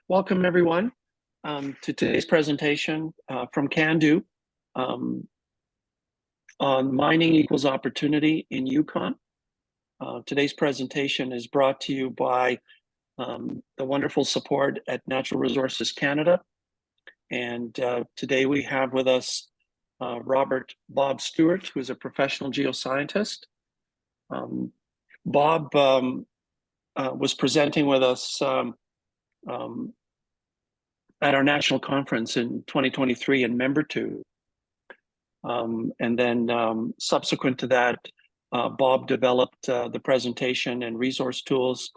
Welcome everyone to today's presentation from Cando on mining equals opportunity in Yukon. Today's presentation is brought to you by the wonderful support at Natural Resources Canada. And today we have with us Bob Stewart, who is a professional geoscientist. Bob was presenting with us at our national conference in 2023 in Membertou. And then subsequent to that, Bob developed the presentation and resource tools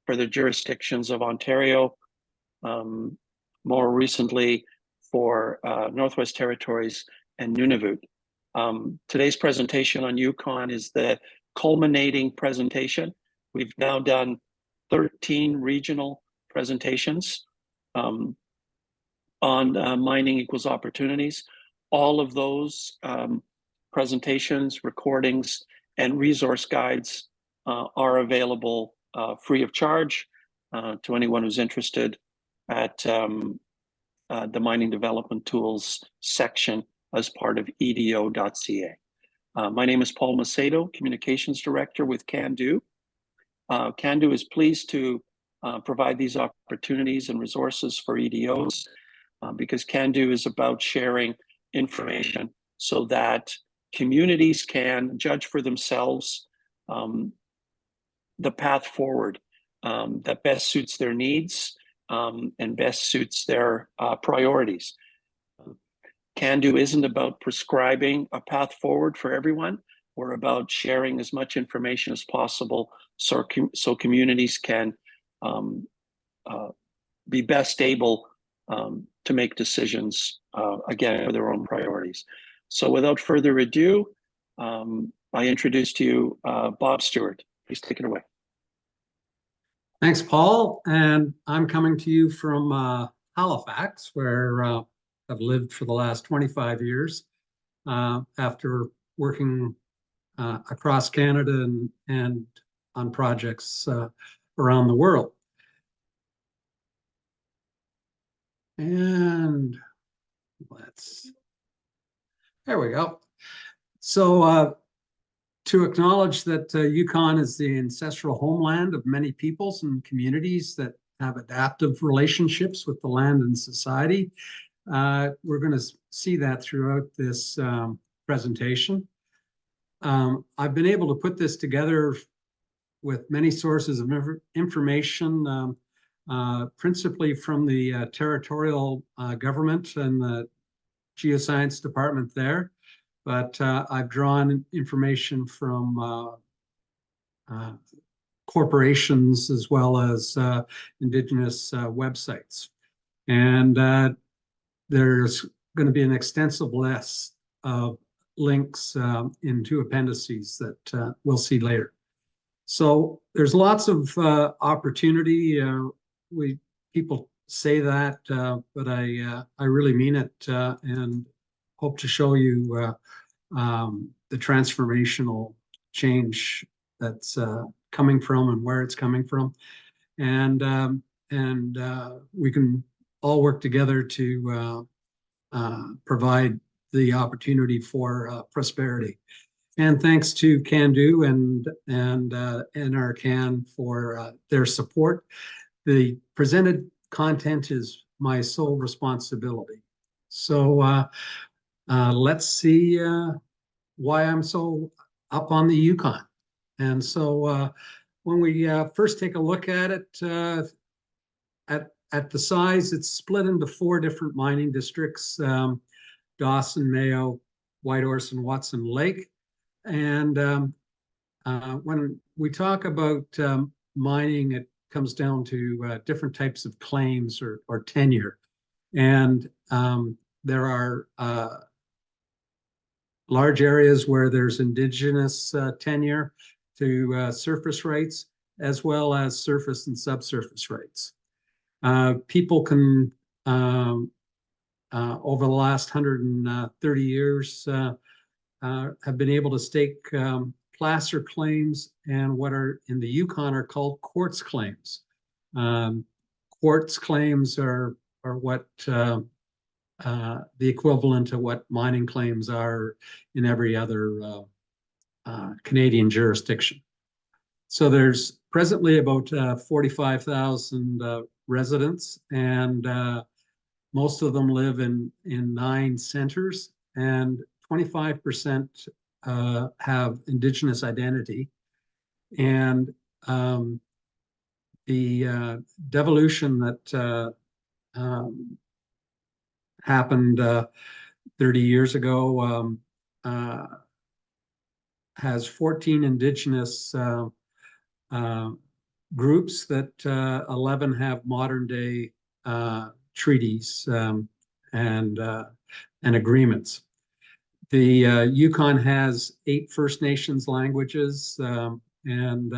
for the jurisdictions of Ontario, more recently for Northwest Territories and Nunavut. Today's presentation on Yukon is the culminating presentation. We've now done 13 regional presentations on mining equals opportunities. All of those presentations, recordings, and resource guides are available free of charge to anyone who's interested at the Mining Development Tools section as part of edo.ca. My name is Paul Macedo, Communications Director with Cando. Cando is pleased to provide these opportunities and resources for EDOs because Cando is about sharing information so that communities can judge for themselves the path forward that best suits their needs and best suits their priorities. Cando isn't about prescribing a path forward for everyone. We're about sharing as much information as possible so communities can be best able to make decisions, again, for their own priorities. So without further ado, I introduce to you Bob Stewart. Please take it away. Thanks, Paul. And I'm coming to you from Halifax, where I've lived for the last 25 years after working across Canada and on projects around the world. And there we go. So to acknowledge that Yukon is the ancestral homeland of many peoples and communities that have adaptive relationships with the land and society, we're going to see that throughout this presentation. I've been able to put this together with many sources of information, principally from the territorial government and the geoscience department there. But I've drawn information from corporations as well as Indigenous websites. And there's going to be an extensive list of links in two appendices that we'll see later. So there's lots of opportunity. People say that, but I really mean it and hope to show you the transformational change that's coming from and where it's coming from, and we can all work together to provide the opportunity for prosperity. And thanks to Cando and NRCan for their support. The presented content is my sole responsibility. So let's see why I'm so up on the Yukon. And so when we first take a look at it, at the size, it's split into 4 different mining districts: Dawson, Mayo, Whitehorse, and Watson Lake. And when we talk about mining, it comes down to different types of claims or tenure. And there are large areas where there's Indigenous tenure to surface rights, as well as surface and subsurface rights. People can, over the last 130 years, have been able to stake placer claims and what are in the Yukon are called quartz claims. quartz claims are what the equivalent of what mining claims are in every other Canadian jurisdiction. So there's presently about 45,000 residents, and most of them live in 9 centers, and 25% have Indigenous identity. And the devolution that happened 30 years ago has 14 Indigenous groups that 11 have modern day treaties and agreements. The Yukon has 8 First Nations languages, and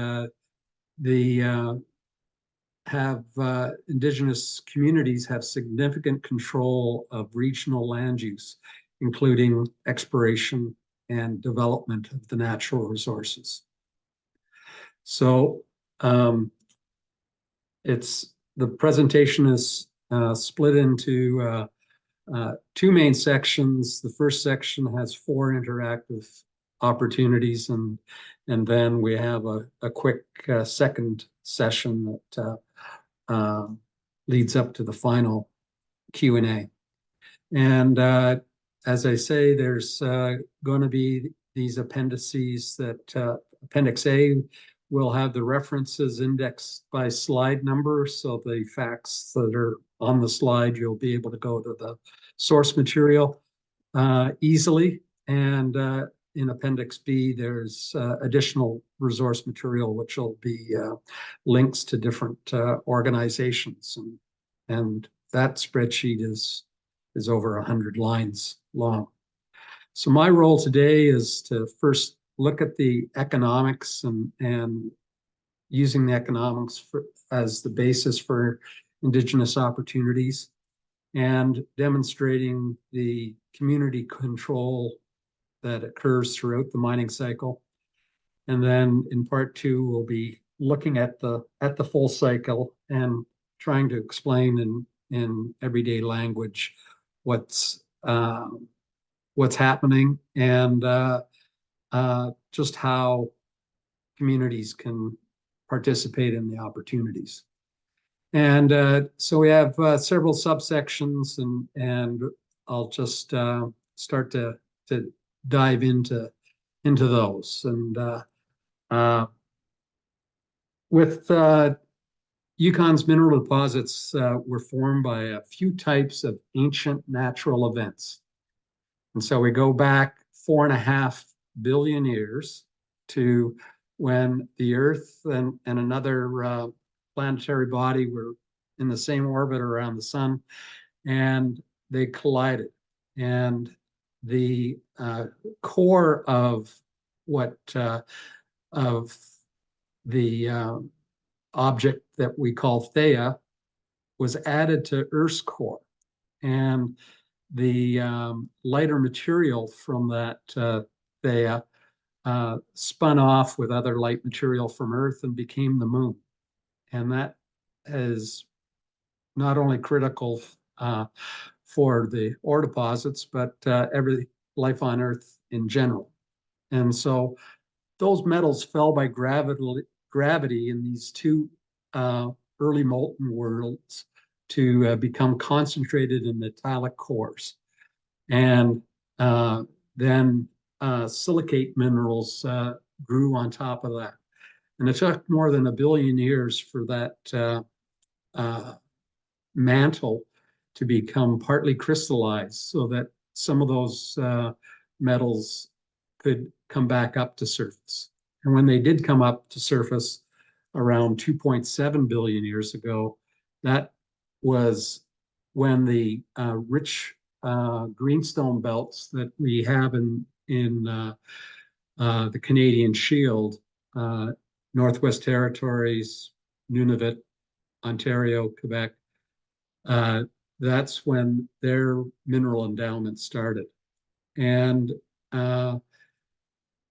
Indigenous communities have significant control of regional land use, including exploration and development of the natural resources. So the presentation is split into 2 main sections. The first section has 4 interactive opportunities, and then we have a quick second session that leads up to the final Q&A. And as I say, there's going to be these appendices that Appendix A will have the references indexed by slide number, so the facts that are on the slide, you'll be able to go to the source material easily. And in Appendix B, there's additional resource material, which will be links to different organizations. And that spreadsheet is over 100 lines long. So my role today is to first look at the economics and using the economics as the basis for Indigenous opportunities, and demonstrating the community control that occurs throughout the mining cycle. And then in part 2, we'll be looking at the full cycle and trying to explain in everyday language what's happening, and just how communities can participate in the opportunities. And so we have several subsections, and I'll just start to dive into those. And with Yukon's mineral deposits were formed by a few types of ancient natural events. And so we go back 4.5 billion years to when the Earth and another planetary body were in the same orbit around the sun, and they collided. And the core of of the object that we call Theia was added to Earth's core, and the lighter material from that Theia spun off with other light material from Earth and became the moon. And that is not only critical for the ore deposits, but every life on Earth in general. And so those metals fell by gravity in these 2 early molten worlds to become concentrated in metallic cores. And then silicate minerals grew on top of that. And it took more than 1 billion years for that mantle to become partly crystallized, so that some of those metals could come back up to surface. And when they did come up to surface around 2.7 billion years ago, that was when the rich greenstone belts that we have in the Canadian Shield, Northwest Territories, Nunavut, Ontario, Quebec, that's when their mineral endowment started. And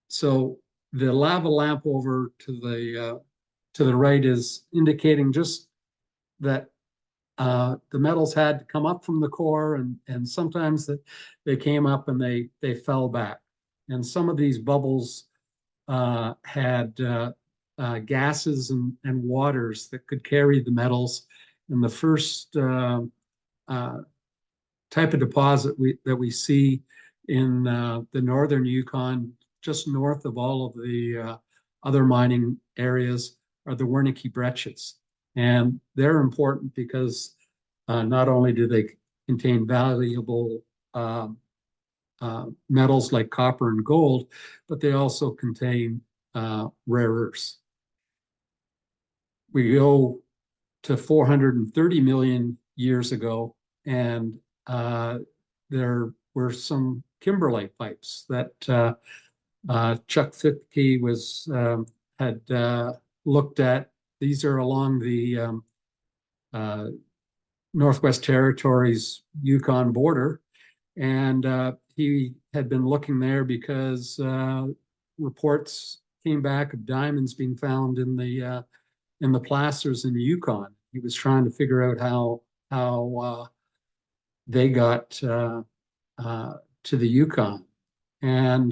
so the lava lamp over to the right is indicating just that the metals had to come up from the core, and sometimes they came up and they fell back. And some of these bubbles had gases and waters that could carry the metals. And the first type of deposit that we see in the northern Yukon, just north of all of the other mining areas, are the Wernicke breccias. And they're important because not only do they contain valuable metals like copper and gold, but they also contain rare earths. We go to 430 million years ago, and there were some kimberlite pipes that Chuck Fittke had looked at. These are along the Northwest Territories Yukon border, and he had been looking there because reports came back of diamonds being found in the placers in the Yukon. He was trying to figure out how they got to the Yukon. And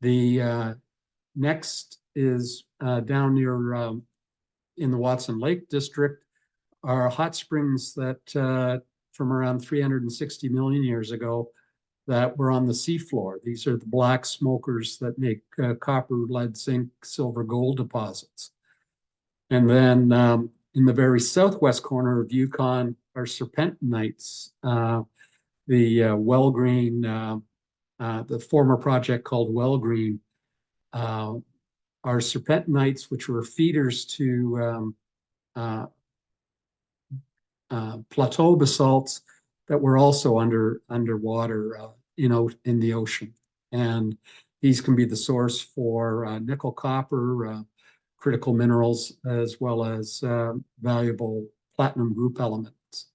the next is down near in the Watson Lake district are hot springs that from around 360 million years ago that were on the seafloor. These are the black smokers that make copper, lead, zinc, silver, gold deposits. And then in the very southwest corner of Yukon are serpentinites. The Wellgreen, the former project called Wellgreen, are serpentinites, which were feeders to plateau basalts that were also underwater, in the ocean. And these can be the source for nickel, copper, critical minerals, as well as valuable platinum group elements.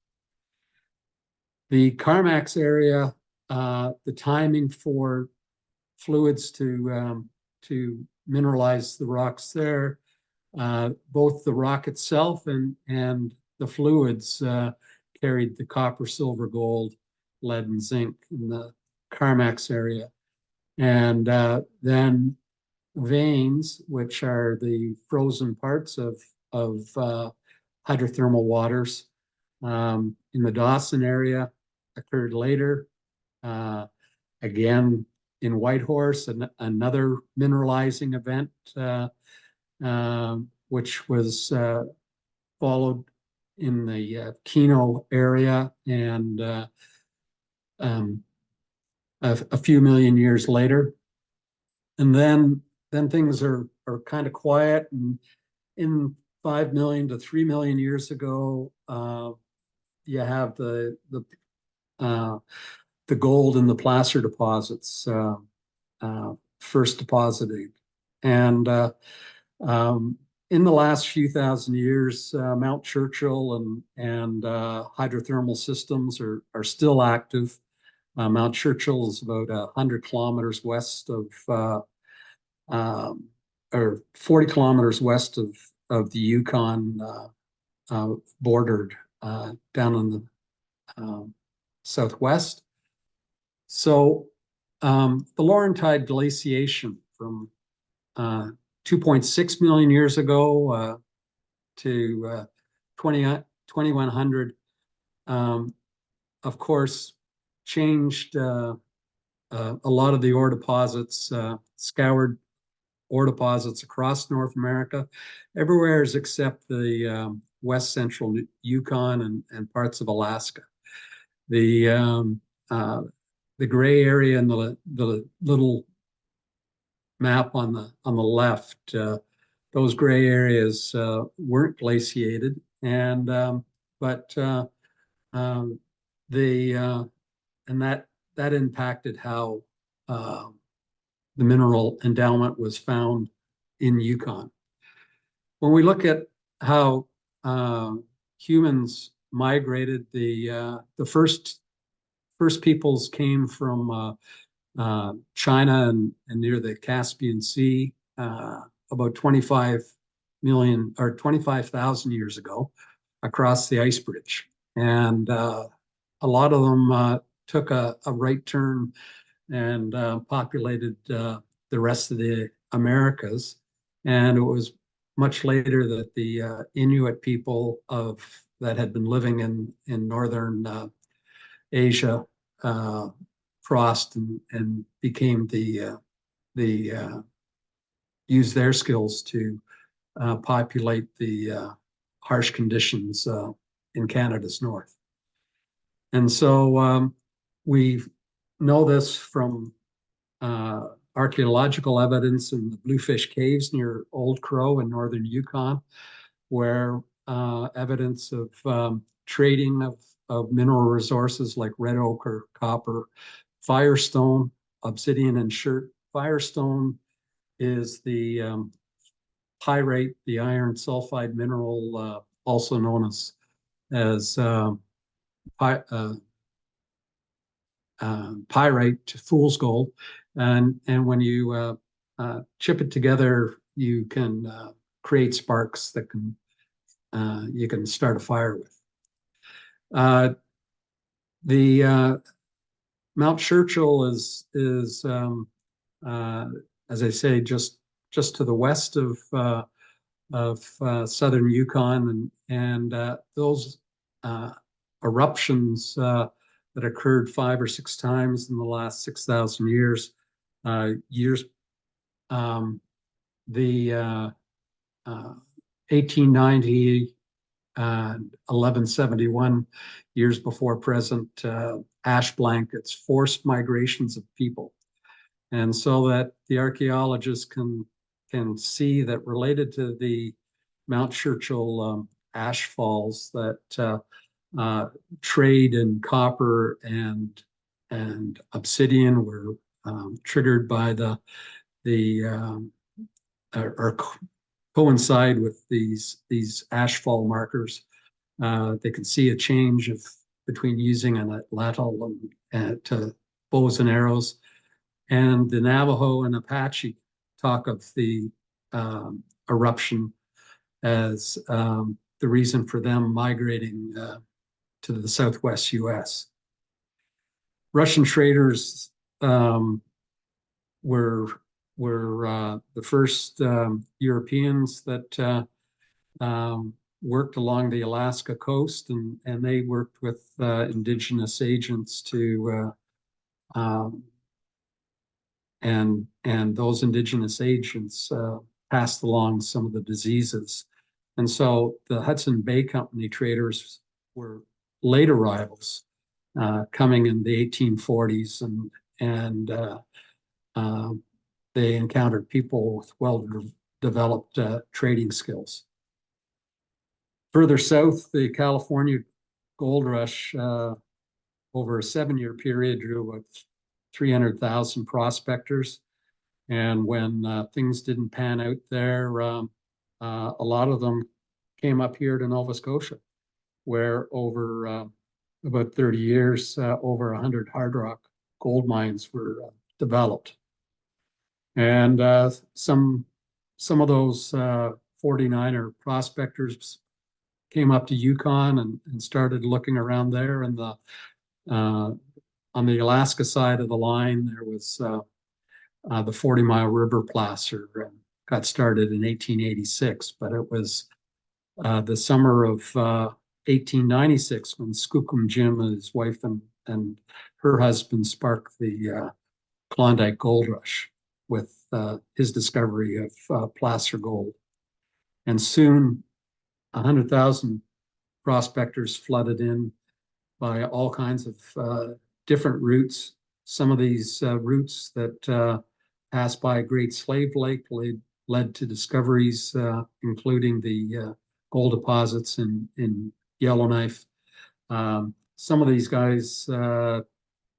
The Carmax area, the timing for fluids to mineralize the rocks there, both the rock itself and the fluids carried the copper, silver, gold, lead, and zinc in the Carmax area. And then veins, which are the frozen parts of hydrothermal waters in the Dawson area, occurred later. Again, in Whitehorse, another mineralizing event, which was followed in the Keno area, and a few million years later. And then things are kind of quiet. And in 5 million to 3 million years ago, you have the gold in the placer deposits first deposited. And in the last few thousand years, Mount Churchill and hydrothermal systems are still active. Mount Churchill is about 100 kilometers west of, or 40 kilometers west of the Yukon bordered down in the southwest. So the Laurentide glaciation from 2.6 million years ago to 2100, of course, changed a lot of the ore deposits, scoured ore deposits across North America, everywhere except the west central Yukon and parts of Alaska. The gray area in the little map on the left, those gray areas weren't glaciated, and that impacted how the mineral endowment was found in Yukon. When we look at how humans migrated, the first peoples came from China and near the Caspian Sea about 25 million or 25,000 years ago. across the ice bridge. And a lot of them took a right turn and populated the rest of the Americas. And it was much later that the Inuit people that had been living in northern Asia crossed and became used their skills to populate the harsh conditions in Canada's north. And so we know this from archaeological evidence in the Bluefish Caves near Old Crow in northern Yukon, where evidence of trading of mineral resources like red ochre, copper, firestone, obsidian, and chert. Firestone is the pyrite, the iron sulfide mineral, also known as pyrite to fool's gold. And when you chip it together, you can create sparks that you can start a fire with. The Mount Churchill is as I say, just to the west of southern Yukon, and those eruptions that occurred 5 or 6 times in the last 6,000 years. The 1890 and 1171, years before present, ash blankets, forced migrations of people. And so that the archaeologists can see that related to the Mount Churchill ash falls, that trade in copper and obsidian were triggered by or coincide with these ashfall markers. They can see a change between using an atlatl to bows and arrows. And the Navajo and Apache talk of the eruption as the reason for them migrating to the southwest US. Russian traders were the first Europeans that worked along the Alaska coast, and they worked with indigenous agents to and those indigenous agents passed along some of the diseases. And so the Hudson Bay Company traders were late arrivals coming in the 1840s, and they encountered people with well-developed trading skills. Further south, the California gold rush over a 7-year period drew about 300,000 prospectors. And when things didn't pan out there, a lot of them came up here to Nova Scotia, where over about 30 years, over 100 hard rock gold mines were developed. And some of those 49er prospectors came up to Yukon and started looking around there. And on the Alaska side of the line, there was the 40 Mile River placer, got started in 1886, but it was the summer of 1896 when Skookum Jim and his wife and her husband sparked the Klondike Gold Rush with his discovery of placer gold. And soon 100,000 prospectors flooded in by all kinds of different routes. Some of these routes that passed by Great Slave Lake led to discoveries, including the gold deposits in Yellowknife. Some of these guys,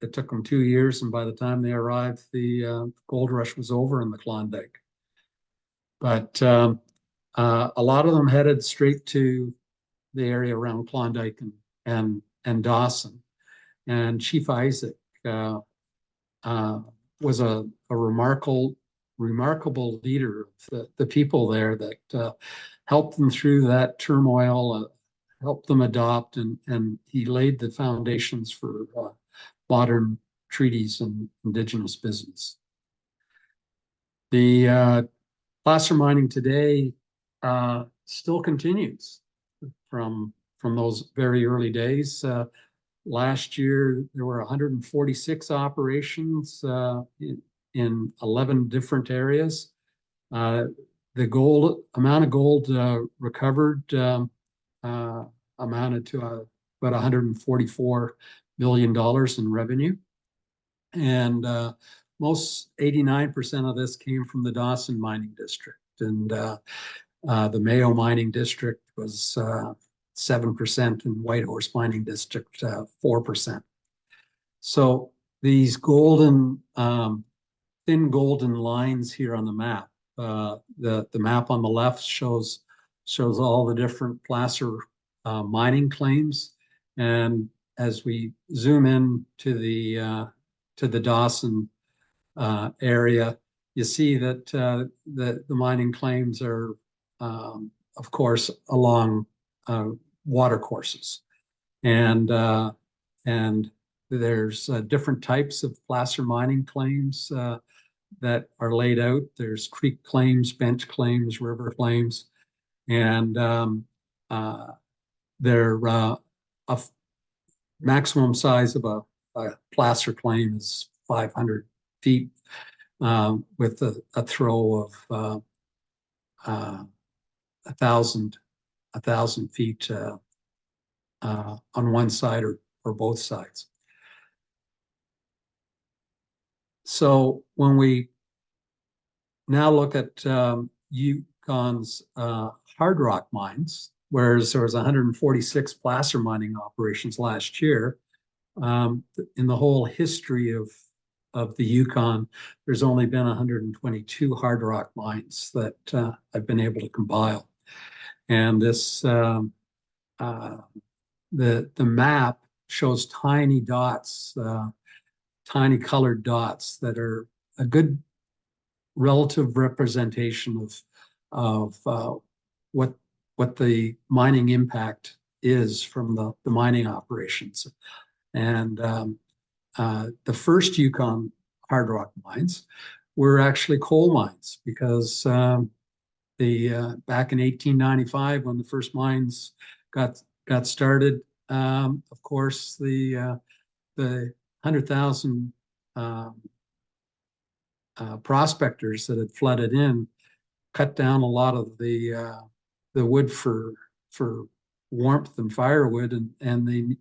it took them 2 years, and by the time they arrived, the gold rush was over in the Klondike. But a lot of them headed straight to the area around Klondike and Dawson. And Chief Isaac was a remarkable leader of the people there that helped them through that turmoil, helped them adopt, and he laid the foundations for modern treaties and Indigenous business. The placer mining today still continues from those very early days. Last year, there were 146 operations in 11 different areas. The amount of gold recovered amounted to about $144 million in revenue. And most 89% of this came from the Dawson mining district. And the Mayo mining district was 7%, and Whitehorse mining district 4%. So these thin golden lines here on the map, the map on the left shows all the different placer mining claims. And as we zoom in to the Dawson area, you see that the mining claims are, of course, along water courses, and there's different types of placer mining claims that are laid out. There's creek claims, bench claims, river claims, and they're a maximum size of a placer claim is 500 feet with a throw of 1,000 feet on one side or both sides. So when we now look at Yukon's hard rock mines, whereas there was 146 placer mining operations last year, in the whole history of the Yukon, there's only been 122 hard rock mines that I've been able to compile. And this the map shows tiny dots, tiny colored dots that are a good relative representation of what the mining impact is from the mining operations. And the first Yukon hard rock mines were actually coal mines, because back in 1895, when the first mines got started, of course, the 100,000 prospectors that had flooded in cut down a lot of the wood for warmth and firewood, and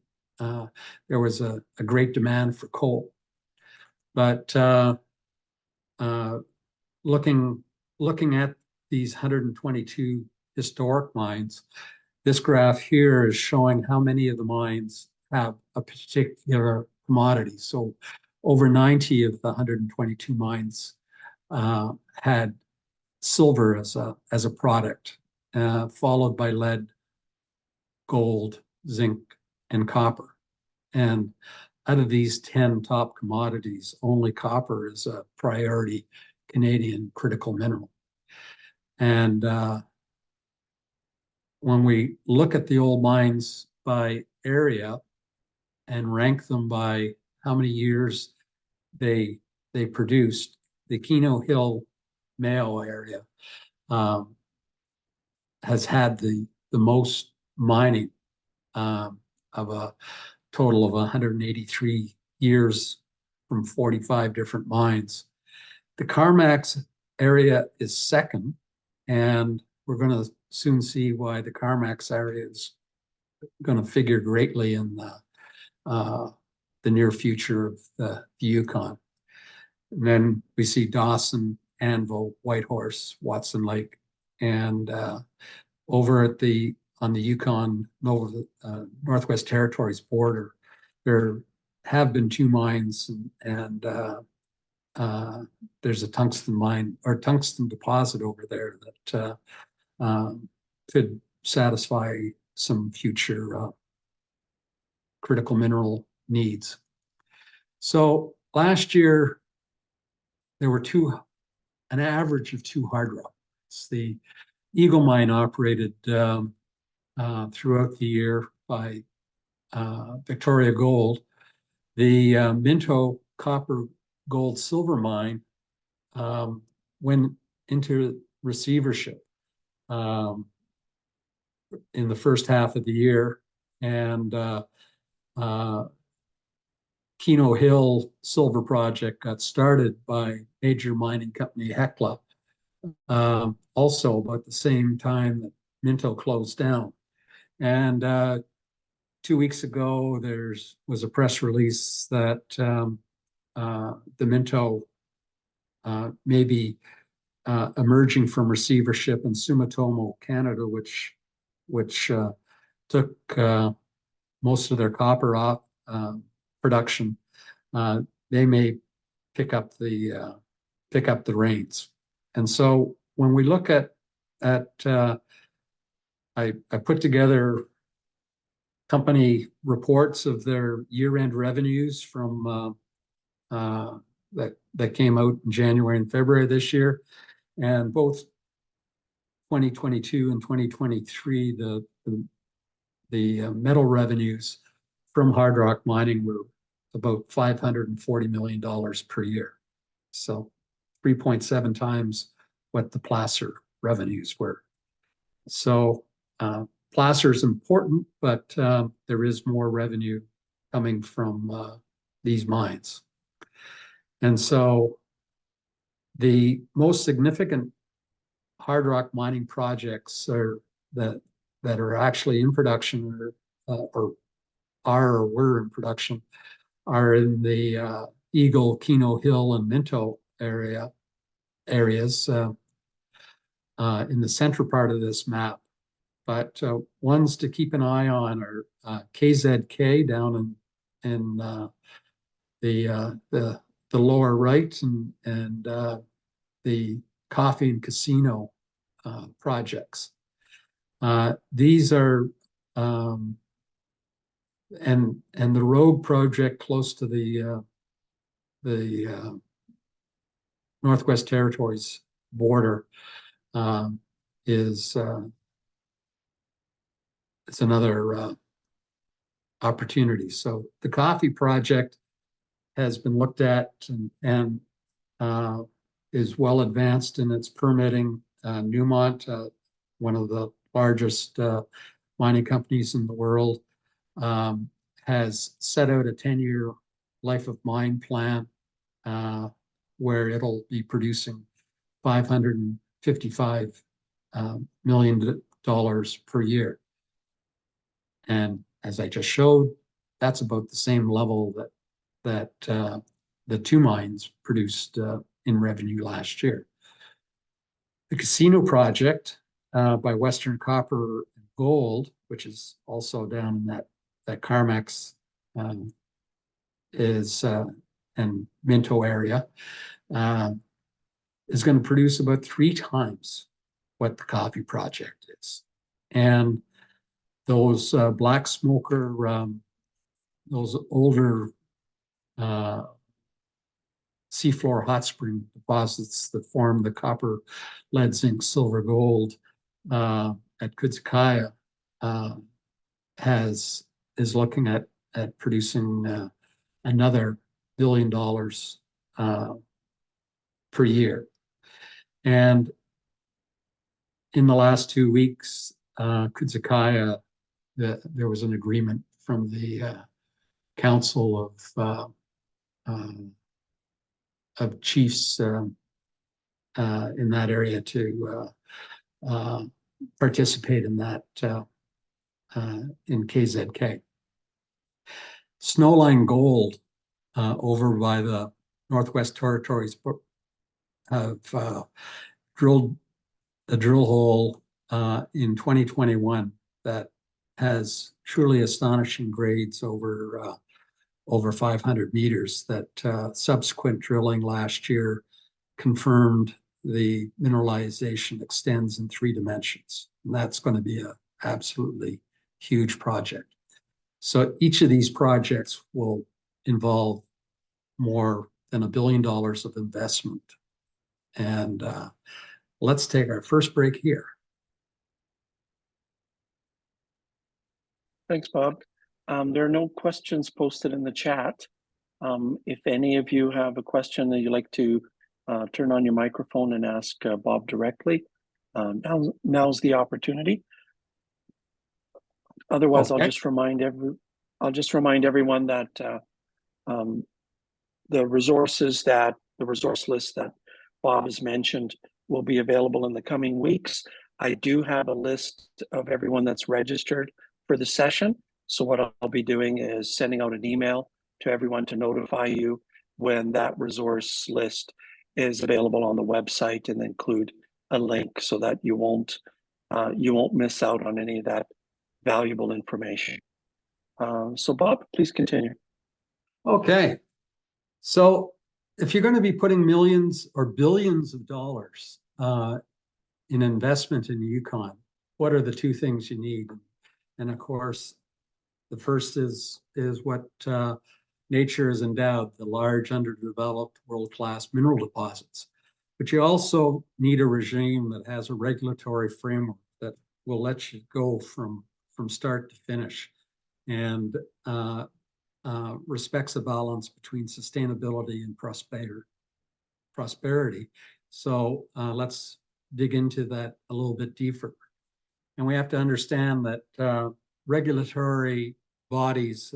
there was a great demand for coal. But looking at these 122 historic mines, this graph here is showing how many of the mines have a particular commodity. So over 90 of the 122 mines had silver as a product, followed by lead, gold, zinc, and copper. And out of these 10 top commodities, only copper is a priority Canadian critical mineral. And when we look at the old mines by area and rank them by how many years they produced, the Keno Hill Mayo area has had the most mining of a total of 183 years from 45 different mines. The Carmacks area is second, and we're going to soon see why the Carmacks area is going to figure greatly in the near future of the Yukon. And then we see Dawson, Anvil, Whitehorse, Watson Lake, and over at on the Yukon Northwest Territories border, there have been 2 mines, and there's a tungsten mine or tungsten deposit over there that could satisfy some future critical mineral needs. So last year, there were an average of 2 hard rock mines. The Eagle Mine operated throughout the year by Victoria Gold. The Minto copper gold silver mine went into receivership in the first half of the year, and Keno Hill Silver Project got started by major mining company Hecla, also about the same time that Minto closed down. And 2 weeks ago, there was a press release that the Minto may be emerging from receivership, and Sumitomo Canada, which took most of their copper off production, they may pick up the reins. And so when we look at I put together company reports of their year-end revenues from that came out in January and February this year, and both 2022 and 2023, the metal revenues from hard rock mining were about $540 million per year. So 3.7 times what the placer revenues were. So placer is important, but there is more revenue coming from these mines. And so the most significant hard rock mining projects that are actually in production or were in production are in the Eagle, Keno Hill, and Minto areas in the central part of this map. But ones to keep an eye on are KZK down in the lower right, and the coffee and casino projects. These are and the Rogue project close to the Northwest Territories border is it's another opportunity. So the coffee project has been looked at and is well advanced in its permitting. Newmont, one of the largest mining companies in the world, has set out a 10-year life of mine plan where it'll be producing $555 million per year. And as I just showed, that's about the same level that the two mines produced in revenue last year. The casino project by Western Copper and Gold, which is also down in that Carmex and Minto area, is going to produce about 3 times what the coffee project is. And those black smoker, those older seafloor hot spring deposits that form the copper, lead, zinc, silver, gold at Kudzakaya is looking at producing another $1 billion per year. And in the last 2 weeks, Kudzakaya, there was an agreement from the Council of Chiefs in that area to participate in that in KZK. Snowline Gold over by the Northwest Territories have drilled a drill hole in 2021 that has truly astonishing grades over 500 meters. That subsequent drilling last year confirmed the mineralization extends in 3 dimensions. And that's going to be an absolutely huge project. So each of these projects will involve more than $1 billion of investment. And let's take our first break here. Thanks, Bob. There are no questions posted in the chat. If any of you have a question that you'd like to turn on your microphone and ask Bob directly, now's the opportunity. Otherwise, Okay. I'll just remind everyone that the resource list that Bob has mentioned will be available in the coming weeks. I do have a list of everyone that's registered for the session. So what I'll be doing is sending out an email to everyone to notify you when that resource list is available on the website, and include a link so that you won't miss out on any of that valuable information. So Bob, please continue. Okay. So if you're going to be putting millions or billions of dollars in investment in Yukon, what are the two things you need? And of course, the first is what nature has endowed, the large, underdeveloped, world-class mineral deposits. But you also need a regime that has a regulatory framework that will let you go from start to finish, and respects a balance between sustainability and prosperity. So let's dig into that a little bit deeper. And we have to understand that regulatory bodies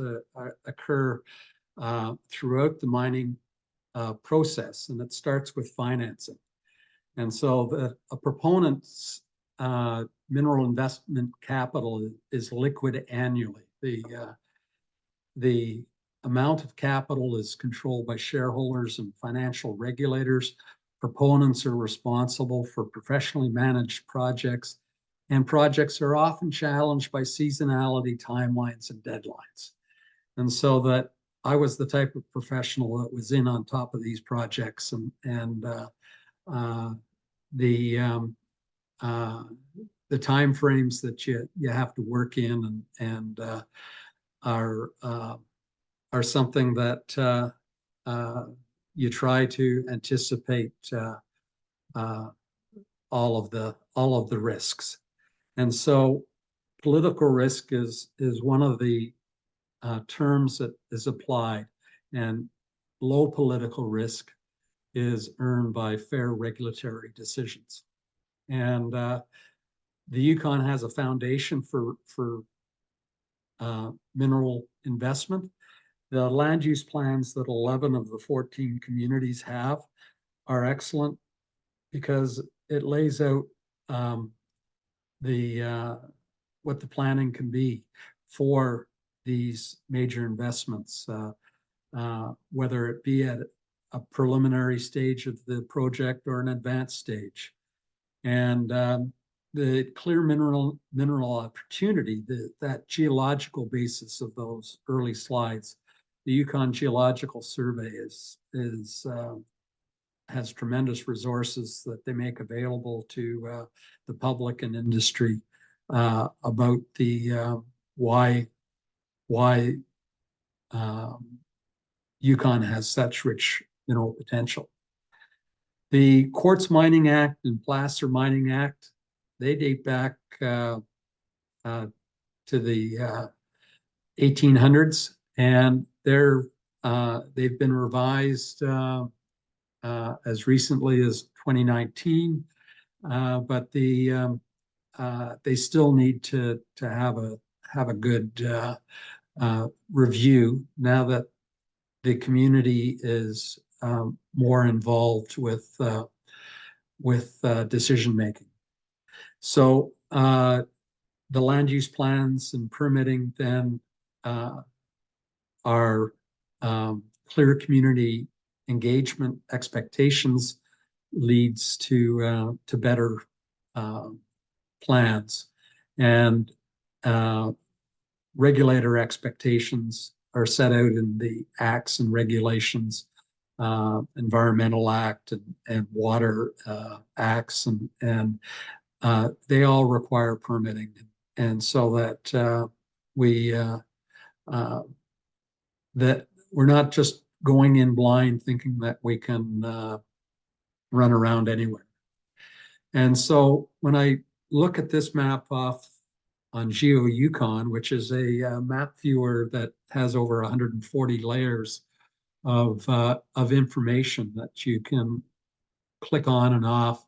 occur throughout the mining process, and it starts with financing. And so a proponent's mineral investment capital is liquid annually. The amount of capital is controlled by shareholders and financial regulators. Proponents are responsible for professionally managed projects, and projects are often challenged by seasonality, timelines, and deadlines. And so that I was the type of professional that was in on top of these projects, and the time frames that you have to work in and are something that you try to anticipate all of the risks. And so political risk is one of the terms that is applied, and low political risk is earned by fair regulatory decisions. And the Yukon has a foundation for mineral investment. The land use plans that 11 of the 14 communities have are excellent, because it lays out what the planning can be for these major investments, whether it be at a preliminary stage of the project or an advanced stage. And the clear mineral opportunity, that geological basis of those early slides, the Yukon Geological Survey has tremendous resources that they make available to the public and industry about the why Yukon has such rich mineral potential. The Quartz Mining Act and Placer Mining Act, they date back to the 1800s, and they've been revised as recently as 2019, but they still need to have a good review now that the community is more involved with decision making. So the land use plans and permitting then are clear community engagement expectations leads to better plans, and regulator expectations are set out in the acts and regulations, Environmental Act and Water Acts, and they all require permitting, and so that that we're not just going in blind thinking that we can run around anywhere. And so when I look at this map off Yukon, which is a map viewer that has over 140 layers of information that you can click on and off.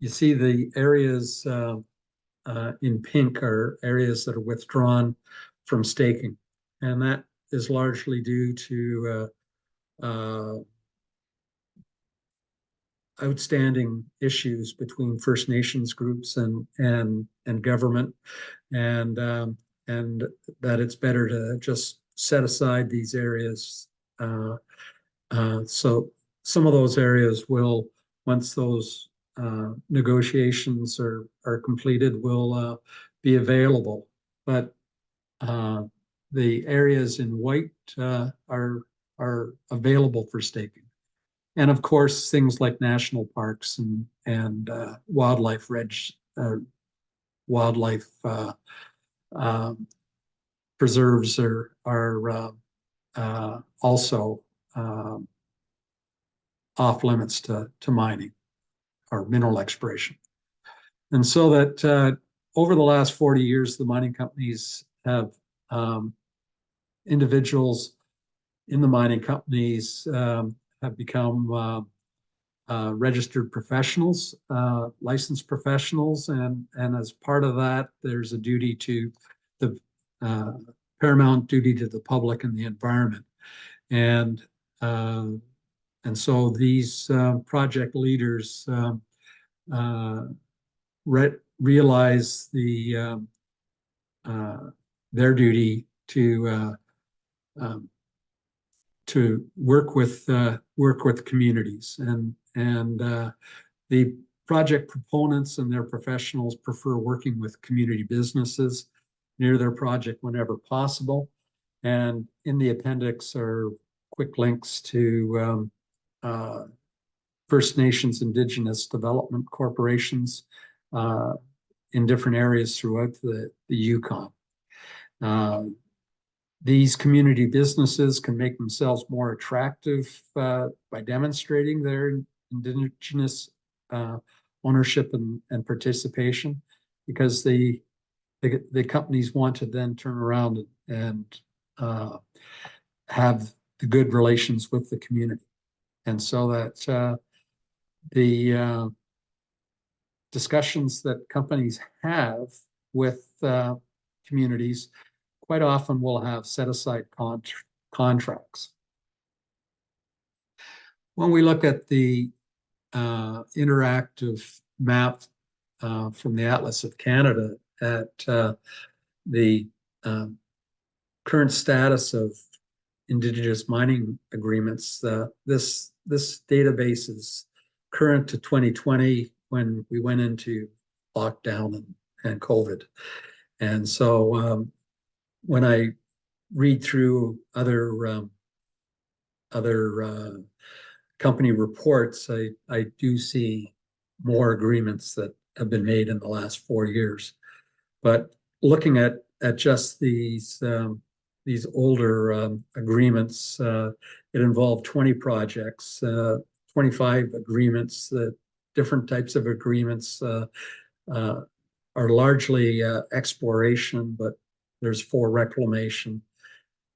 You see the areas in pink are areas that are withdrawn from staking, and that is largely due to outstanding issues between First Nations groups and government, and that it's better to just set aside these areas. So some of those areas will, once those negotiations are completed, will be available. But the areas in white are available for staking. And of course, things like national parks and wildlife preserves are also off limits to mining or mineral exploration. And so that over the last 40 years, the mining companies have individuals in the mining companies have become registered professionals, licensed professionals, and as part of that, there's a duty to the paramount duty to the public and the environment, and so these project leaders realize their duty to work with communities, and the project proponents and their professionals prefer working with community businesses near their project whenever possible. And in the appendix are quick links to First Nations Indigenous development corporations in different areas throughout the Yukon. These community businesses can make themselves more attractive by demonstrating their Indigenous ownership and participation, because the companies want to then turn around and have the good relations with the community. And so that the discussions that companies have with communities quite often will have set-aside contracts. When we look at the interactive map from the Atlas of Canada at the current status of Indigenous mining agreements, this database is current to 2020, when we went into lockdown and COVID. And so when I read through other company reports, I do see more agreements that have been made in the last 4 years. But looking at just these older agreements, it involved 20 projects, 25 agreements. Different types of agreements are largely exploration, but there's 4 reclamation.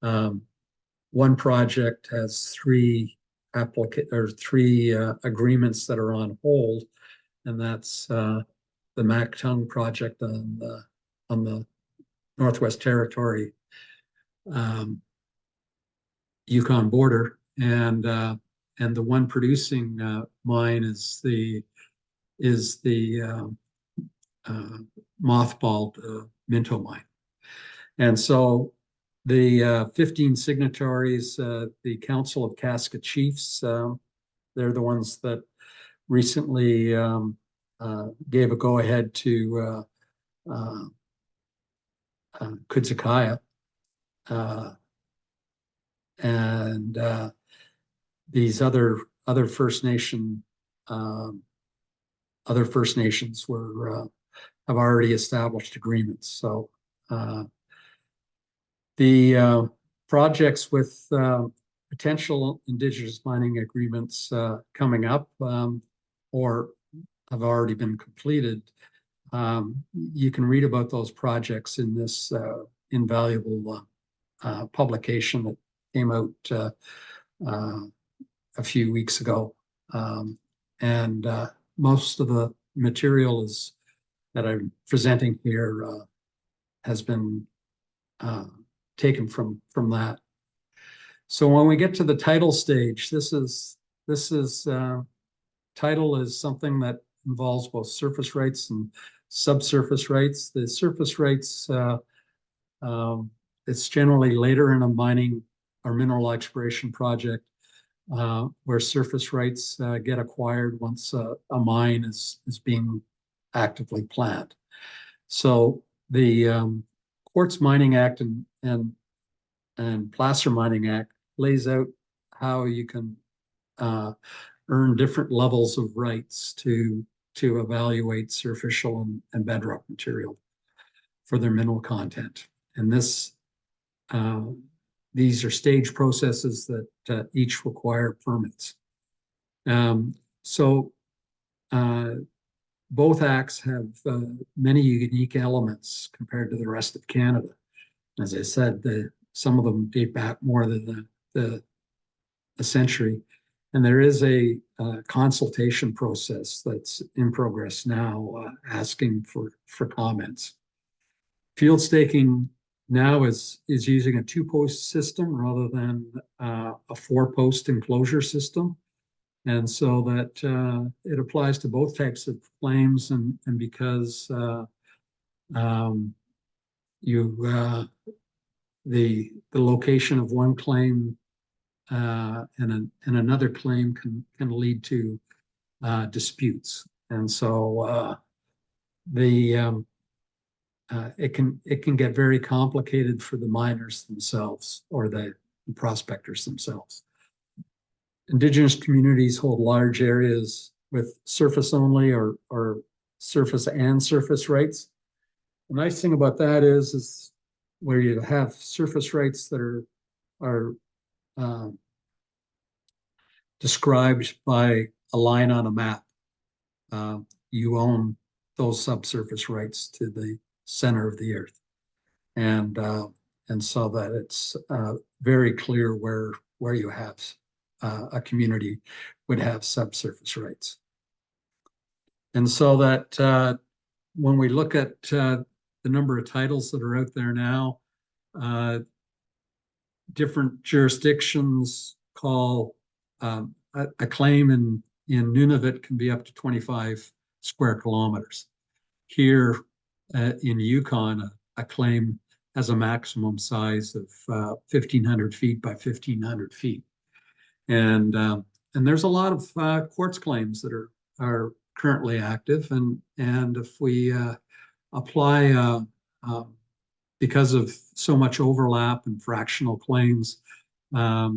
One project has 3 agreements that are on hold, and that's the Mactung project on the Northwest Territory Yukon border, and the one producing mine is the mothballed Minto mine. And so the 15 signatories, the Council of Casca Chiefs, they're the ones that recently gave a go-ahead to Kudzakaya, and these other First Nations have already established agreements. So the projects with potential Indigenous mining agreements coming up or have already been completed you can read about those projects in this invaluable publication that came out a few weeks ago. And most of the material that I'm presenting here has been taken from that. So when we get to the title stage, this is title is something that involves both surface rights and subsurface rights. The surface rights, it's generally later in a mining or mineral exploration project where surface rights get acquired once a mine is being actively planned. So the Quartz Mining Act and Placer Mining Act lays out how you can earn different levels of rights to evaluate superficial and bedrock material for their mineral content. And these are stage processes that each require permits. So both acts have many unique elements compared to the rest of Canada. As I said, some of them date back more than a century. And there is a consultation process that's in progress now, asking for comments. Field staking now is using a 2-post system rather than a 4-post enclosure system. And so that it applies to both types of claims, and because the location of one claim and another claim can lead to disputes, and so it can get very complicated for the miners themselves or the prospectors themselves. Indigenous communities hold large areas with surface only or surface and surface rights. The nice thing about that is where you have surface rights that are described by a line on a map. You own those subsurface rights to the center of the earth, and so that it's very clear where you have a community would have subsurface rights. And so that when we look at the number of titles that are out there now, different jurisdictions call a claim in Nunavut can be up to 25 square kilometers. Here in Yukon, a claim has a maximum size of 1,500 feet by 1,500 feet. And there's a lot of quartz claims that are currently active. And if we apply, because of so much overlap and fractional claims, I've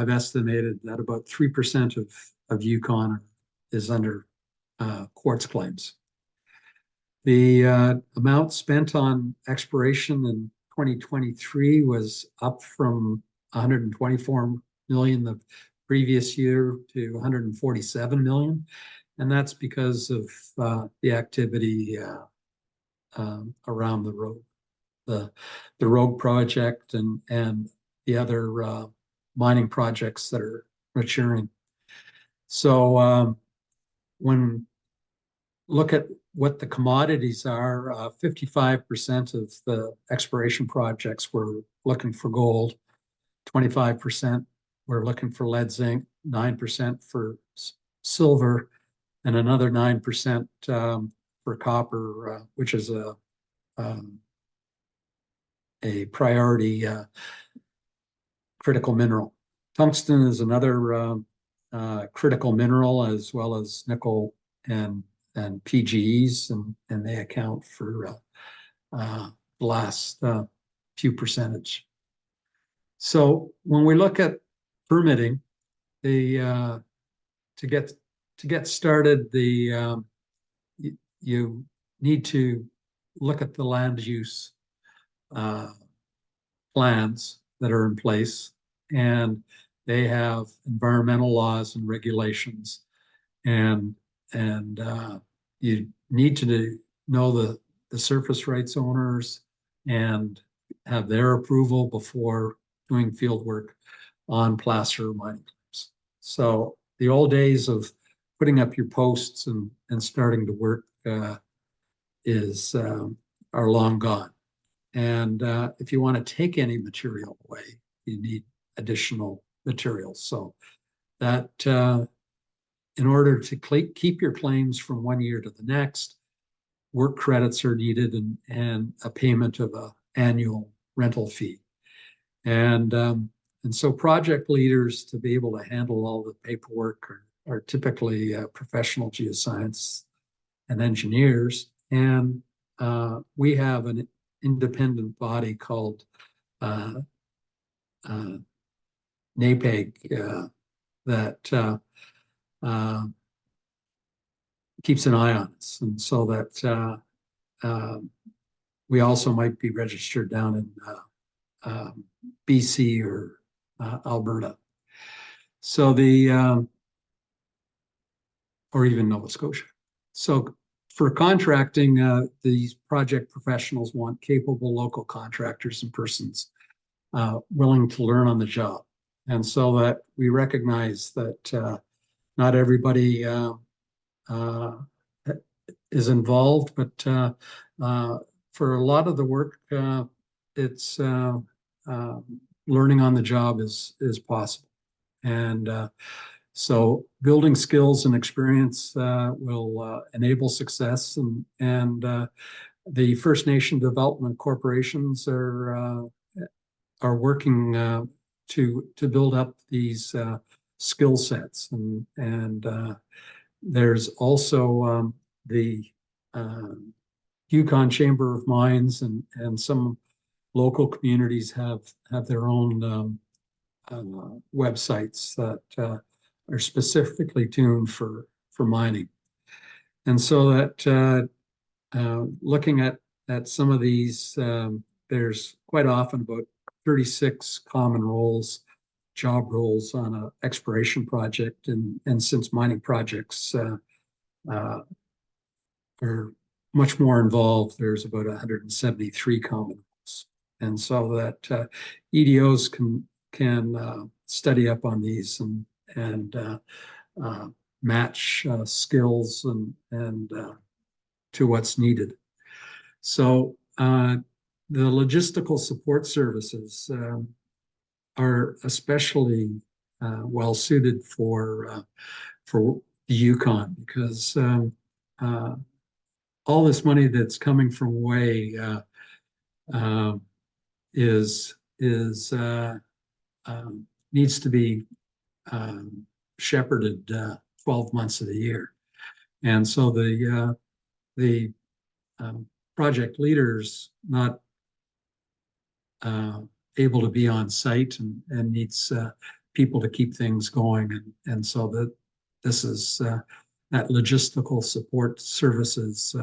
estimated that about 3% of Yukon is under quartz claims. The amount spent on exploration in 2023 was up from 124 million the previous year to 147 million. And that's because of the activity around the Rogue project and the other mining projects that are maturing. So when look at what the commodities are, 55% of the exploration projects were looking for gold, 25% were looking for lead zinc, 9% for silver, and another 9% for copper, which is a priority critical mineral. Tungsten is another critical mineral, as well as nickel and PGEs, and they account for the last few percentage. So when we look at permitting, to get started, you need to look at the land use plans that are in place, and they have environmental laws and regulations, and you need to know the surface rights owners and have their approval before doing field work on placer mining claims. So the old days of putting up your posts and starting to work are long gone. And if you want to take any material away, you need additional materials. So that in order to keep your claims from one year to the next, work credits are needed and a payment of an annual rental fee. And so project leaders, to be able to handle all the paperwork, are typically professional geoscience and engineers. And we have an independent body called NAPEG that keeps an eye on us. And so that we also might be registered down in BC or Alberta. So or even Nova Scotia. So for contracting, these project professionals want capable local contractors and persons willing to learn on the job. And so that we recognize that not everybody is involved, but for a lot of the work, it's learning on the job is possible. And so building skills and experience will enable success. And the First Nation development corporations are working to build up these skill sets. And there's also the Yukon Chamber of Mines and some local communities have their own websites that are specifically tuned for mining. And so that looking at some of these, there's quite often about 36 common roles, job roles on an exploration project. And since mining projects are much more involved, there's about 173 common roles. And so that EDOs can study up on these and match skills and to what's needed. So the logistical support services are especially well suited for the Yukon, because all this money that's coming from away needs to be shepherded 12 months of the year. And so the project leaders not able to be on site and needs people to keep things going. And so that this is that logistical support services.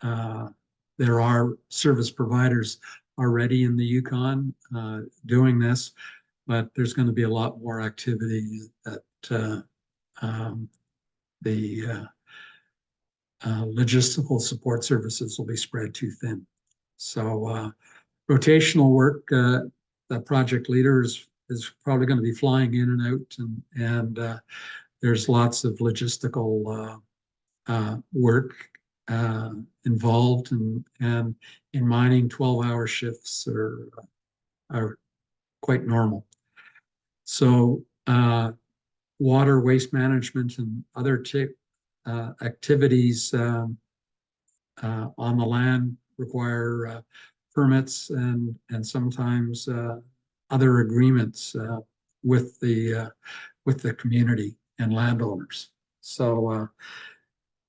There are service providers already in the Yukon doing this, but there's going to be a lot more activity that the logistical support services will be spread too thin. So rotational work, the project leader is probably going to be flying in and out, and there's lots of logistical work involved, and in mining, 12-hour shifts are quite normal. So water, waste management, and other activities on the land require permits and sometimes other agreements with the community and landowners. So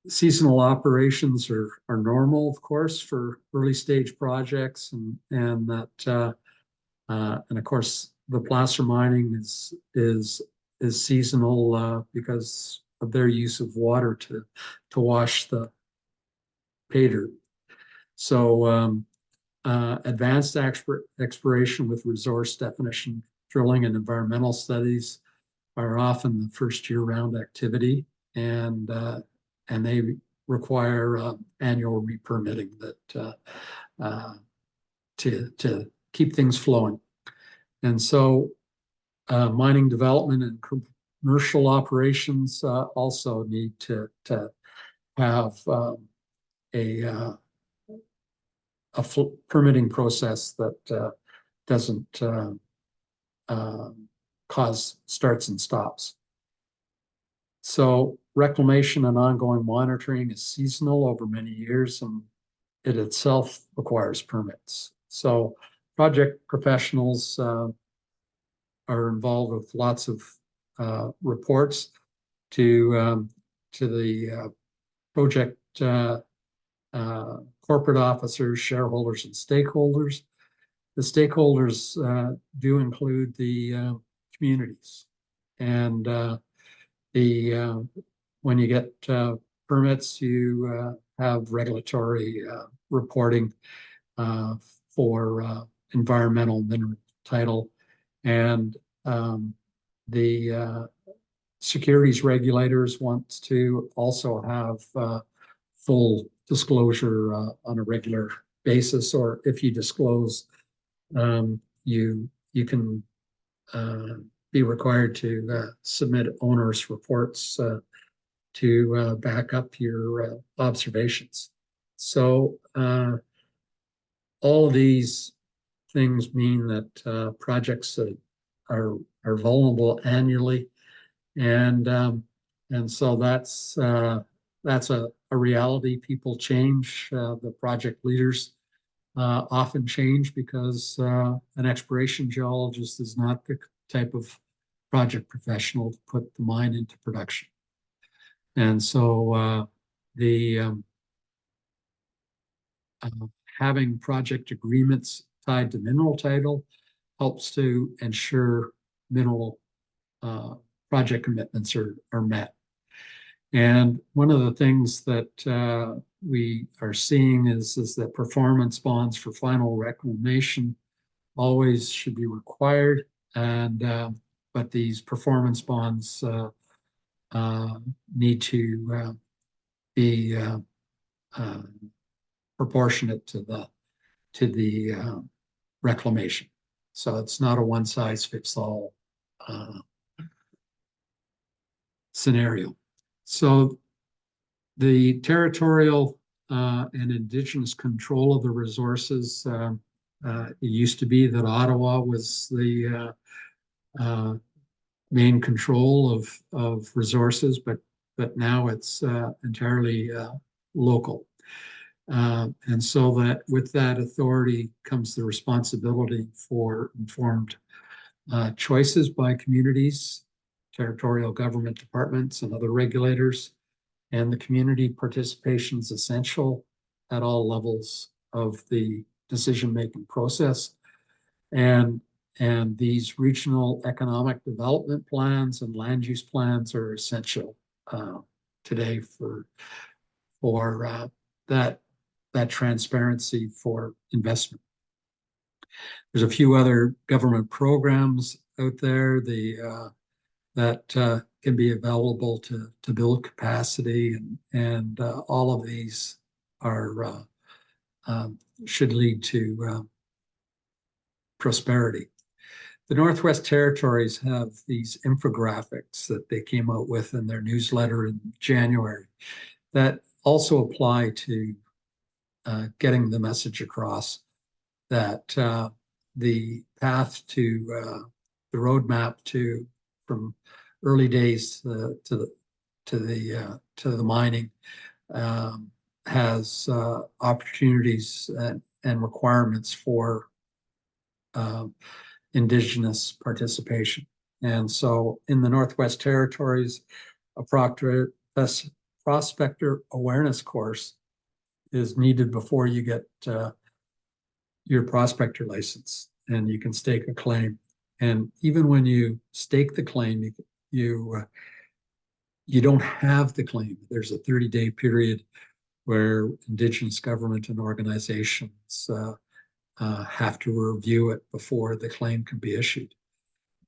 seasonal operations are normal, of course, for early stage projects, and that and of course the placer mining is seasonal because of their use of water to wash the pay dirt. So advanced exploration with resource definition, drilling, and environmental studies are often the first year-round activity, and they require annual re-permitting to keep things flowing. And so mining development and commercial operations also need to have a permitting process that doesn't cause starts and stops. So reclamation and ongoing monitoring is seasonal over many years, and it itself requires permits. So project professionals are involved with lots of reports to the project corporate officers, shareholders, and stakeholders. The stakeholders do include the communities, and when you get permits, you have regulatory reporting for environmental mineral title, and the securities regulators want to also have full disclosure on a regular basis, or if you disclose, you can be required to submit onerous reports to back up your observations. So all of these things mean that projects are vulnerable annually, and so that's a reality. People change. The project leaders often change because an exploration geologist is not the type of project professional to put the mine into production. And so having project agreements tied to mineral title helps to ensure mineral project commitments are met. And one of the things that we are seeing is that performance bonds for final reclamation always should be required, and but these performance bonds need to be proportionate to the reclamation. So it's not a one-size-fits-all scenario. So the territorial and Indigenous control of the resources, it used to be that Ottawa was the main control of resources, but now it's entirely local. And so that with that authority comes the responsibility for informed choices by communities, territorial government departments, and other regulators. And the community participation is essential at all levels of the decision-making process. And these regional economic development plans and land use plans are essential today for that transparency for investment. There's a few other government programs out there that can be available to build capacity, and all of these are should lead to prosperity. The Northwest Territories have these infographics that they came out with in their newsletter in January that also apply to getting the message across that the path to the roadmap from early days to the mining has opportunities and requirements for Indigenous participation. And so in the Northwest Territories, a prospector awareness course is needed before you get your prospector license, and you can stake a claim. And even when you stake the claim, you don't have the claim. There's a 30-day period where Indigenous government and organizations have to review it before the claim can be issued.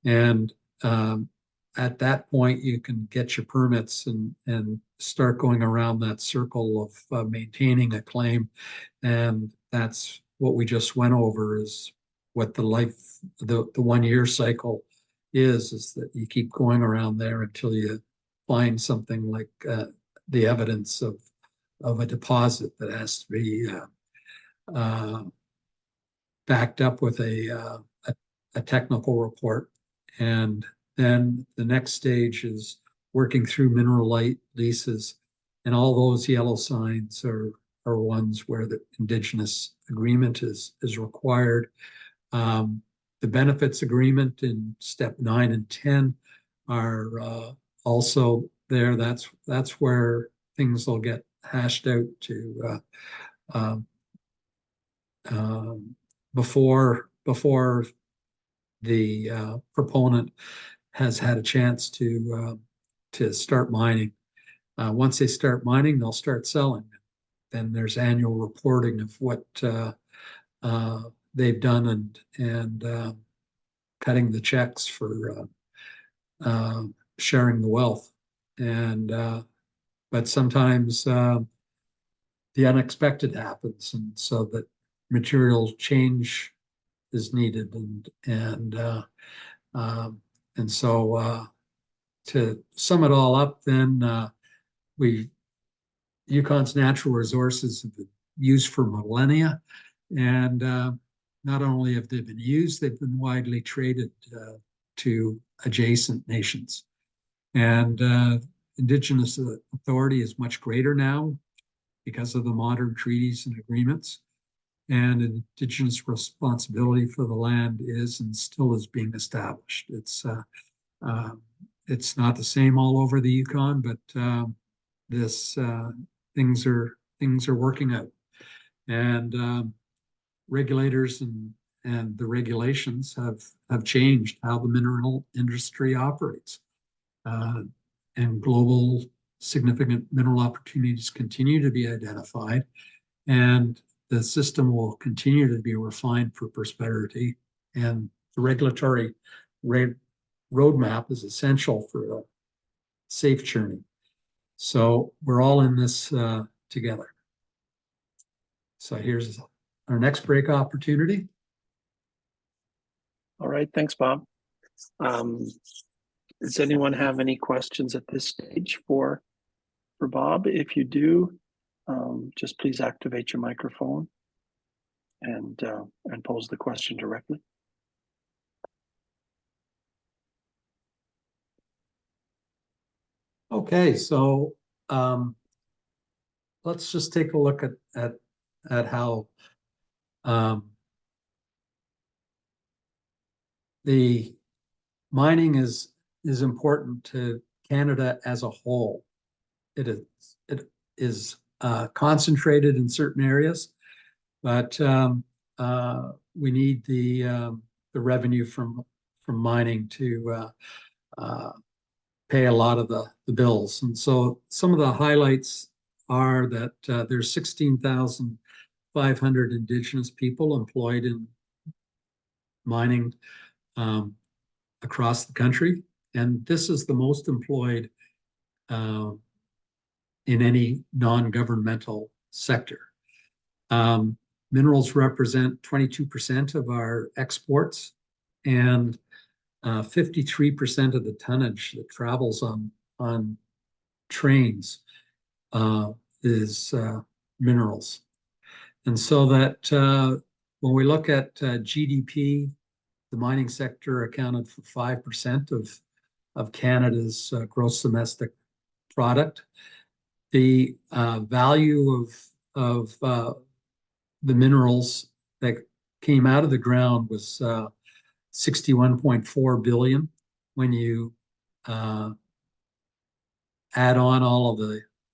And at that point, you can get your permits and start going around that circle of maintaining a claim. And that's what we just went over, is what the 1 year cycle is that you keep going around there until you find something like the evidence of a deposit that has to be backed up with a technical report. And then the next stage is working through mineral leases, and all those yellow signs are ones where the Indigenous agreement is required. The benefits agreement in step 9 and 10 are also there. That's where things will get hashed out to before the proponent has had a chance to start mining. Once they start mining, they'll start selling. Then there's annual reporting of what they've done and cutting the checks for sharing the wealth. And but sometimes the unexpected happens, and so that material change is needed, and so to sum it all up, then Yukon's natural resources have been used for millennia, and not only have they been used, they've been widely traded to adjacent nations. And Indigenous authority is much greater now because of the modern treaties and agreements. And Indigenous responsibility for the land is and still is being established. It's not the same all over the Yukon, but things are working out, and regulators and the regulations have changed how the mineral industry operates, and global significant mineral opportunities continue to be identified, and the system will continue to be refined for prosperity, and the regulatory roadmap is essential for a safe journey. So we're all in this together. So here's our next break opportunity. All right, thanks, Bob. Does anyone have any questions at this stage for Bob? If you do, just please activate your microphone and pose the question directly. Okay, so let's just take a look at how the mining is important to Canada as a whole. It is concentrated in certain areas, but we need the revenue from mining to pay a lot of the bills. And so some of the highlights are that there's 16,500 Indigenous people employed in mining across the country. And this is the most employed in any non-governmental sector. Minerals represent 22% of our exports, and 53% of the tonnage that travels on trains is minerals. And so that when we look at GDP, the mining sector accounted for 5% of Canada's gross domestic product. The value of the minerals that came out of the ground was 61.4 billion. When you add on all of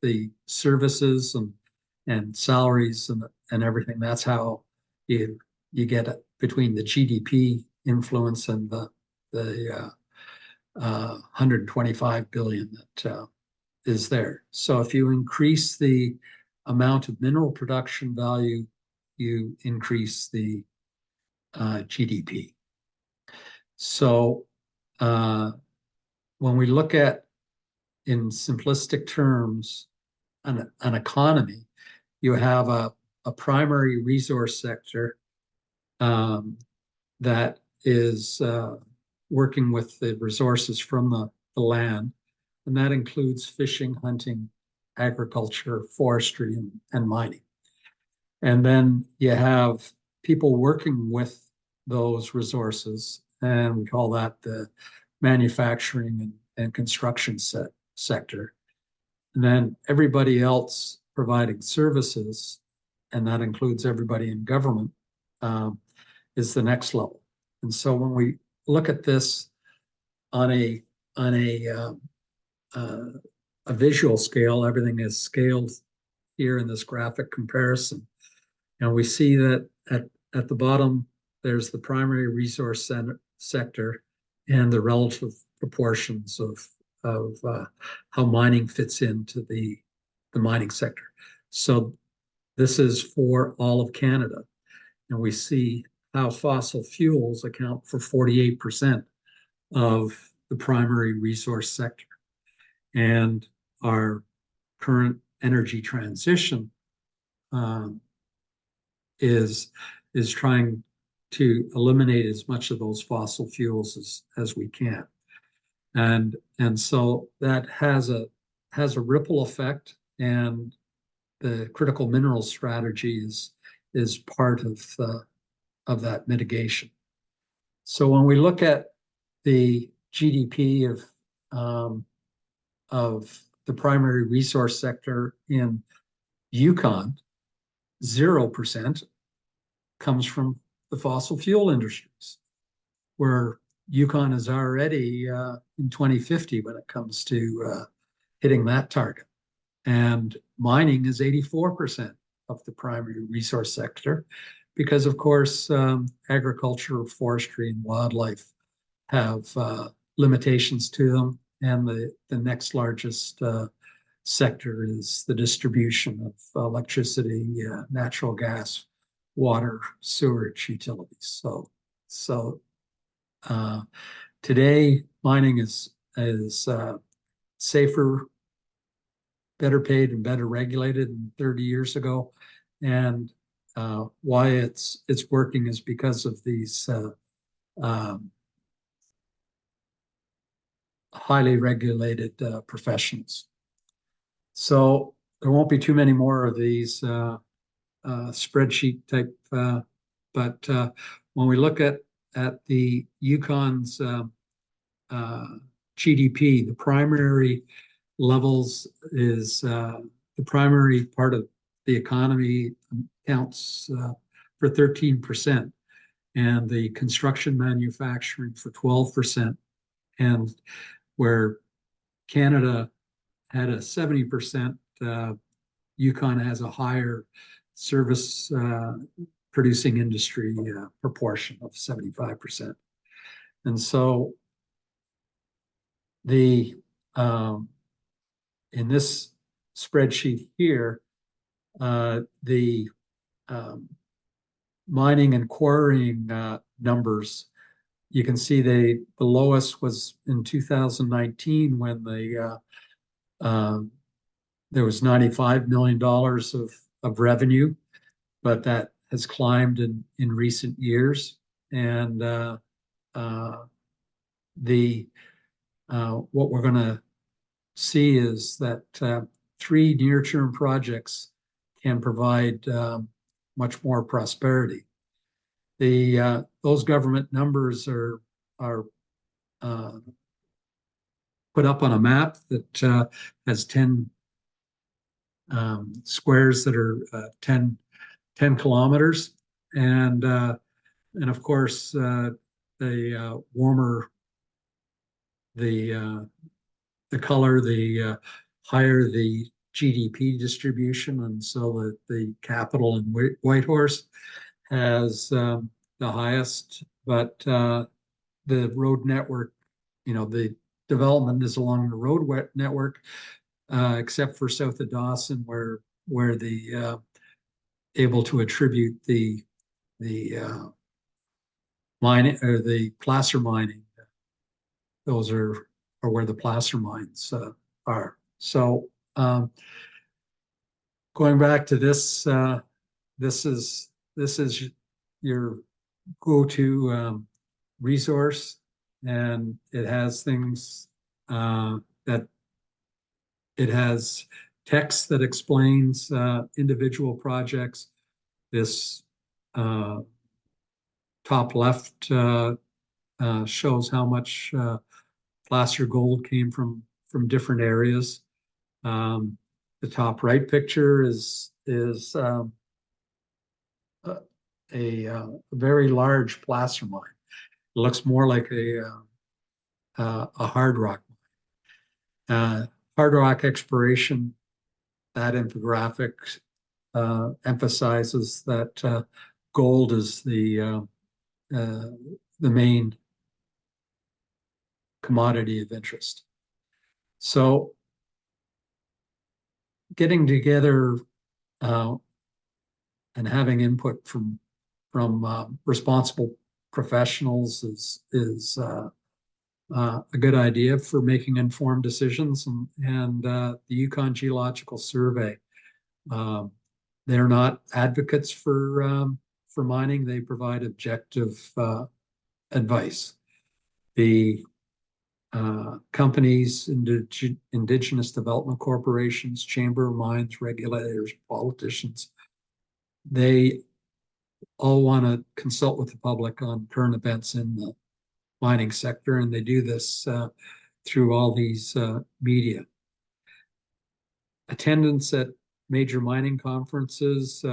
the services and salaries and everything, that's how you get it between the GDP influence and the 125 billion that is there. So if you increase the amount of mineral production value, you increase the GDP. So when we look at in simplistic terms, an economy, you have a primary resource sector that is working with the resources from the land, and that includes fishing, hunting, agriculture, forestry, and mining. And then you have people working with those resources, and we call that the manufacturing and construction sector. And then everybody else providing services, and that includes everybody in government, is the next level. And so when we look at this on a visual scale, everything is scaled here in this graphic comparison. And we see that at the bottom, there's the primary resource sector and the relative proportions of how mining fits into the mining sector. So this is for all of Canada. And we see how fossil fuels account for 48% of the primary resource sector. And our current energy transition is trying to eliminate as much of those fossil fuels as we can. And so that has a ripple effect, and the critical mineral strategy is part of that mitigation. So when we look at the GDP of the primary resource sector in Yukon, 0% comes from the fossil fuel industries, where Yukon is already in 2050 when it comes to hitting that target. And mining is 84% of the primary resource sector, because of course, agriculture, forestry, and wildlife have limitations to them. And the next largest sector is the distribution of electricity, natural gas, water, sewage utilities. So today, mining is safer, better paid, and better regulated than 30 years ago. And why it's working is because of these highly regulated professionals. So there won't be too many more of these spreadsheet type, but when we look at the Yukon's GDP, the primary levels is the primary part of the economy accounts for 13%, and the construction manufacturing for 12%, and where Canada had a 70%, Yukon has a higher service producing industry proportion of 75%. And so the in this spreadsheet here, the mining and quarrying numbers, you can see the lowest was in 2019 when there was $95 million of revenue, but that has climbed in recent years. And what we're going to see is that 3 near-term projects can provide much more prosperity. Those government numbers are put up on a map that has 10 squares that are 10 kilometers, and of course the warmer the color, the higher the GDP distribution. And so the capital in Whitehorse has the highest, but the road network, the development is along the road network, except for south of Dawson, where the able to attribute the mining or the placer mining. Those are where the placer mines are. So going back to this, this is your go-to resource, and it has things that it has text that explains individual projects. This top left shows how much placer gold came from different areas. The top right picture is a very large placer mine. It looks more like a hard rock mine. Hard rock exploration, that infographic emphasizes that gold is the main commodity of interest. So getting together and having input from responsible professionals is a good idea for making informed decisions. And the Yukon Geological Survey, they're not advocates for mining. They provide objective advice. The companies, Indigenous development corporations, Chamber of Mines, regulators, politicians, they all want to consult with the public on current events in the mining sector, and they do this through all these media. Attendance at major mining conferences,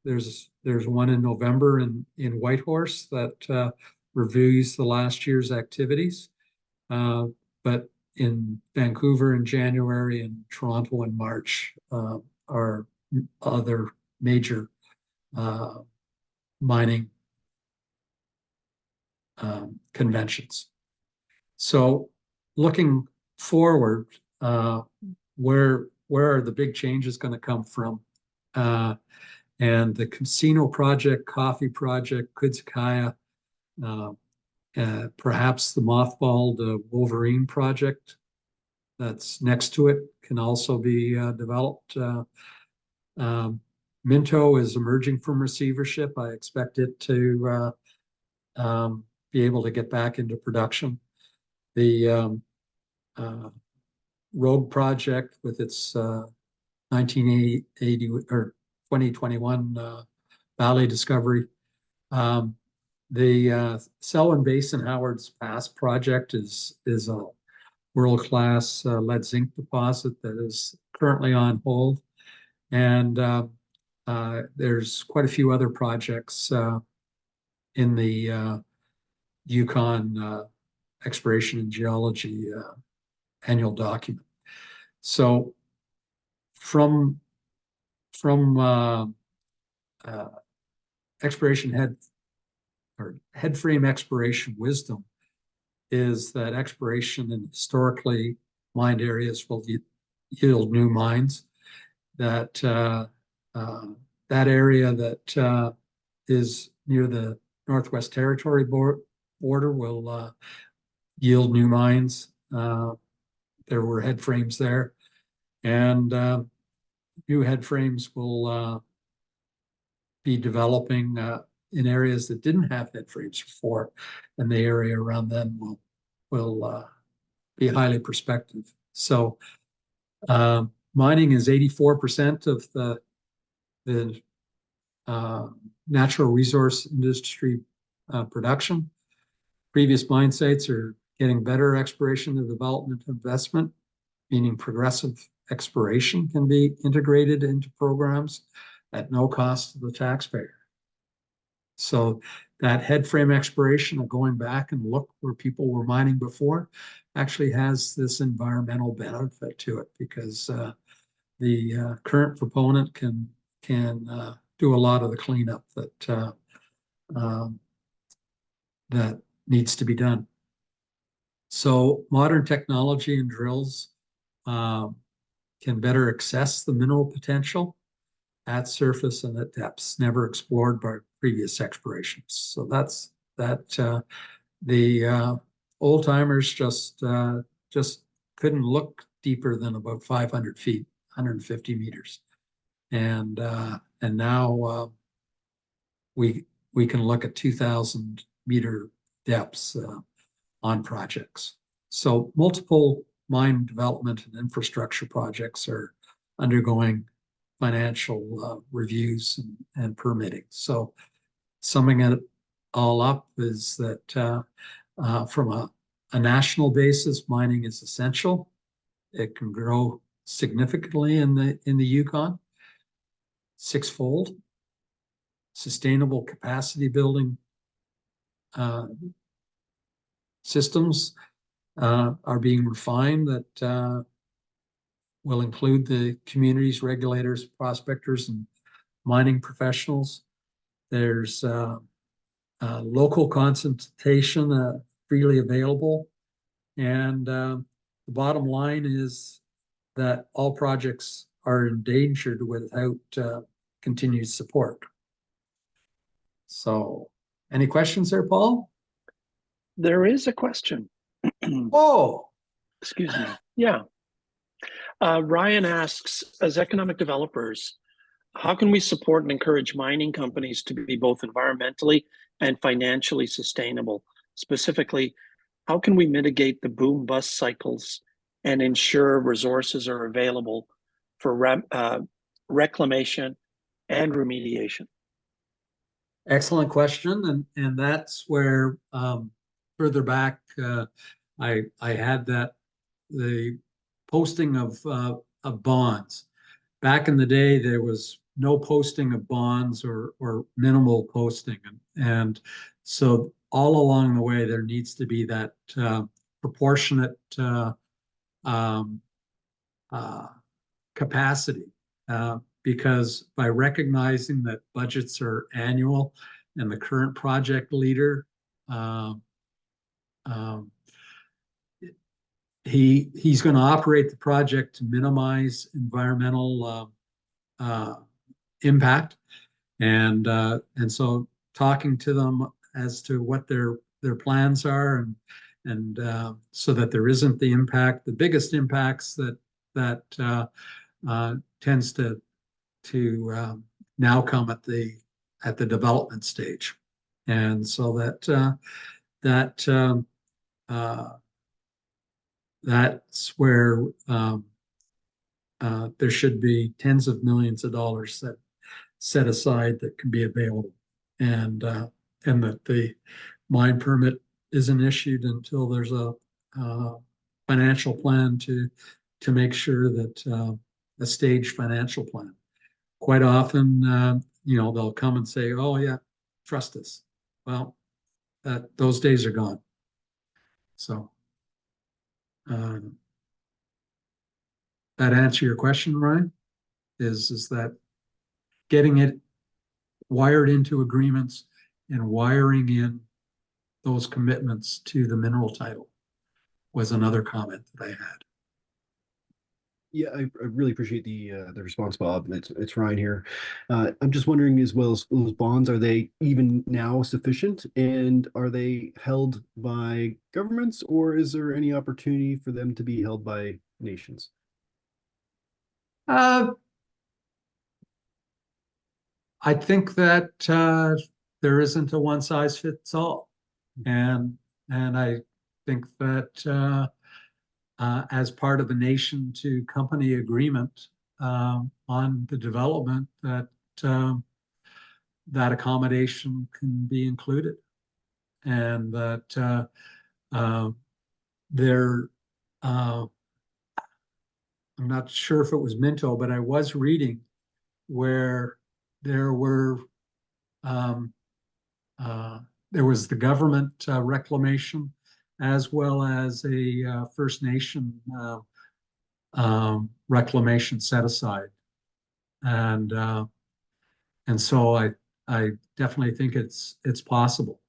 there's one in November in Whitehorse that reviews the last year's activities. But in Vancouver in January and Toronto in March are other major mining conventions. So looking forward, where are the big changes going to come from? And the casino project, coffee project, Kudzakaya, perhaps the mothballed Wolverine project that's next to it can also be developed. Minto is emerging from receivership. I expect it to be able to get back into production. The Rogue project with its 1980 or 2021 Valley discovery. The Selwyn Basin Howard's Pass project is a world-class lead zinc deposit that is currently on hold. And there's quite a few other projects in the Yukon Exploration and Geology annual document. So from exploration head frame exploration wisdom is that exploration in historically mined areas will yield new mines. That that area that is near the Northwest Territory border will yield new mines. There were head frames there, and new head frames will be developing in areas that didn't have head frames before, and the area around them will be highly prospective. So mining is 84% of the natural resource industry production. Previous mine sites are getting better exploration and development investment, meaning progressive exploration can be integrated into programs at no cost to the taxpayer. So that head frame exploration of going back and look where people were mining before actually has this environmental benefit to it, because the current proponent can do a lot of the cleanup that needs to be done. So modern technology and drills can better access the mineral potential at surface and at depths never explored by previous explorations. So that's the old timers just couldn't look deeper than about 500 feet, 150 meters. And now we can look at 2,000-meter depths on projects. So multiple mine development and infrastructure projects are undergoing financial reviews and permitting. So summing it all up is that from a national basis, mining is essential. It can grow significantly in the Yukon, sixfold. Sustainable capacity building systems are being refined that will include the communities, regulators, prospectors, and mining professionals. There's local consultation freely available. And the bottom line is that all projects are endangered without continued support. So, any questions there, Paul? There is a question. Whoa! Excuse me. Yeah. Ryan asks, as economic developers, how can we support and encourage mining companies to be both environmentally and financially sustainable? Specifically, how can we mitigate the boom-bust cycles and ensure resources are available for reclamation and remediation? Excellent question, and that's where further back I had the posting of bonds. Back in the day, there was no posting of bonds or minimal posting, and so all along the way there needs to be that proportionate capacity. Because by recognizing that budgets are annual and the current project leader, he's going to operate the project to minimize environmental impact, and so talking to them as to what their plans are, and so that there isn't the biggest impacts that tends to now come at the development stage, and so that's where there should be tens of millions of dollars that set aside that can be available, and that the mine permit isn't issued until there's a financial plan to make sure that a staged financial plan. Quite often, they'll come and say, "Oh yeah, trust us." Well, those days are gone. So, that answer your question, Ryan? Is that getting it wired into agreements and wiring in those commitments to the mineral title was another comment that I had. Yeah, I really appreciate the response, Bob. It's Ryan here. I'm just wondering, as well as those bonds, are they even now sufficient, and are they held by governments, or is there any opportunity for them to be held by nations? I think that there isn't a one size fits all, and I think that as part of a nation to company agreement on the development, that accommodation can be included, and that there. I'm not sure if it was Minto, but I was reading where there were there was the government reclamation, as well as a First Nation reclamation set aside, and so I definitely think it's possible.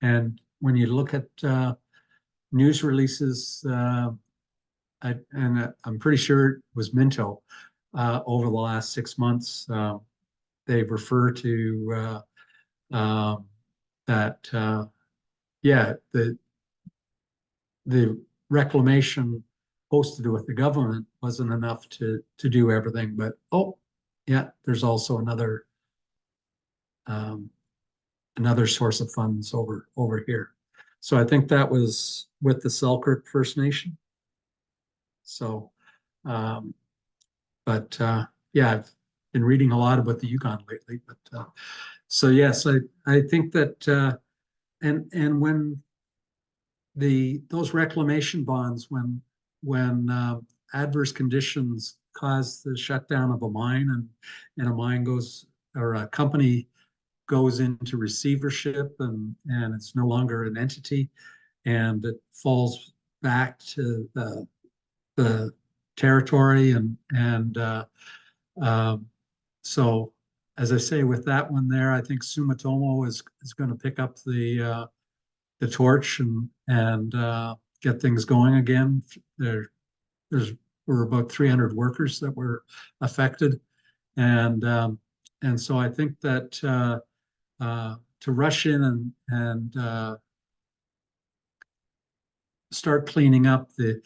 And when you look at news releases, I'm pretty sure it was Minto over the last 6 months, they refer to that. Yeah, the reclamation supposed to do with the government wasn't enough to do everything. But oh, yeah, there's also another source of funds over here. So I think that was with the Selkirk First Nation. So, yeah, I've been reading a lot about the Yukon lately. But so yes, I think that and when those reclamation bonds, when adverse conditions cause the shutdown of a mine, and a mine goes, or a company goes into receivership, and it's no longer an entity, and it falls back to the territory, and so as I say, with that one there, I think Sumitomo is going to pick up the torch and get things going again. There's were about 300 workers that were affected, and so I think that to rush in and start cleaning up the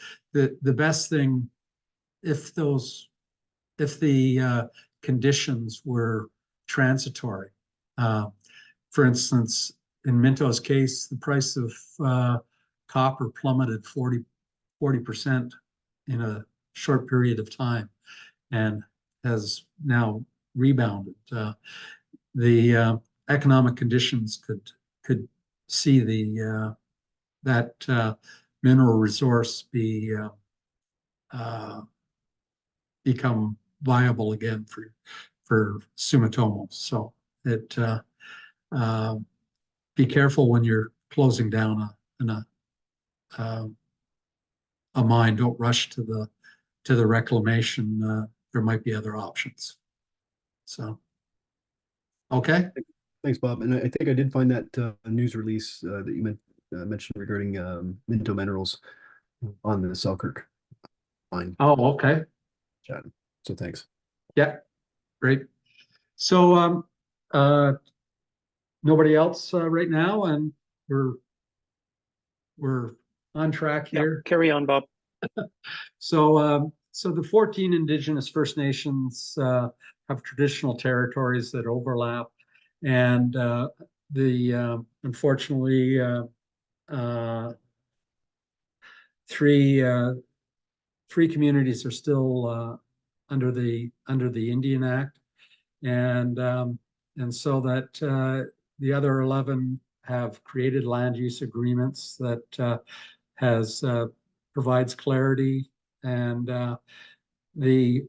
best thing, if the conditions were transitory. For instance, in Minto's case, the price of copper plummeted 40% in a short period of time and has now rebounded. The economic conditions could see that mineral resource become viable again for Sumitomo. So be careful when you're closing down a mine. Don't rush to the reclamation. There might be other options. So, okay. Thanks, Bob. And I think I did find that news release that you mentioned regarding Minto Minerals on the Selkirk mine Oh, okay. chat. So thanks. Yeah, great. So, nobody else right now, and we're on track here. Yeah, carry on, Bob. So the 14 Indigenous First Nations have traditional territories that overlap, and unfortunately three communities are still under the Indian Act, and so that the other 11 have created land use agreements that provides clarity, and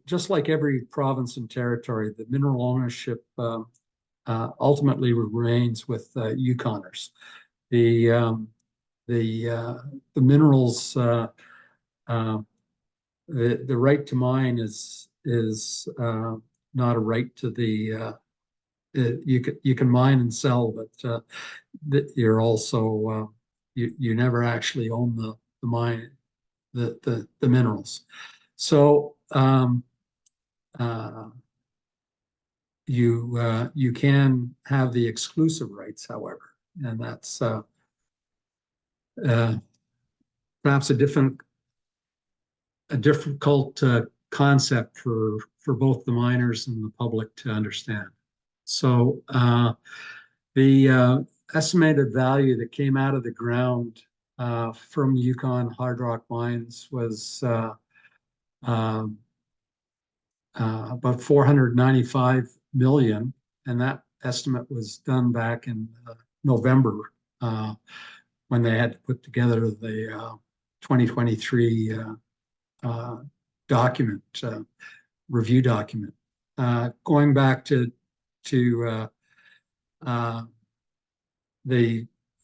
just like every province and territory, the mineral ownership ultimately remains with Yukoners. The minerals, the right to mine is not a right to the you can mine and sell, but you're also you never actually own the mine, the minerals. So you can have the exclusive rights, however, and that's perhaps a difficult concept for both the miners and the public to understand. So the estimated value that came out of the ground from Yukon hard rock mines was about 495 million, and that estimate was done back in November when they had to put together the 2023 review document. Going back to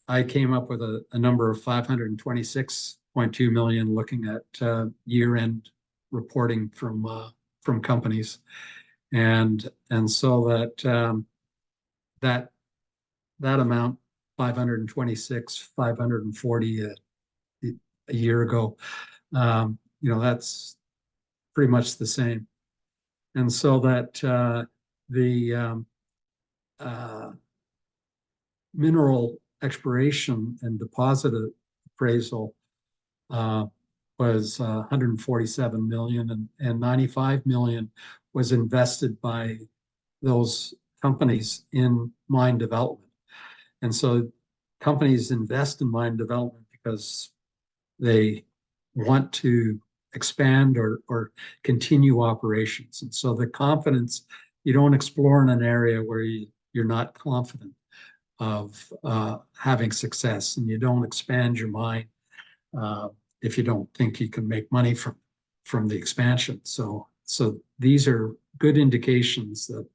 I came up with a number of 526.2 million, looking at year-end reporting from companies, and so that amount, 526, 540 a year ago, that's pretty much the same, and so that the mineral exploration and deposit appraisal was 147 million, and 95 million was invested by those companies in mine development. And so companies invest in mine development because they want to expand or continue operations. And so the confidence, you don't explore in an area where you're not confident of having success, and you don't expand your mine if you don't think you can make money from the expansion. So these are good indications that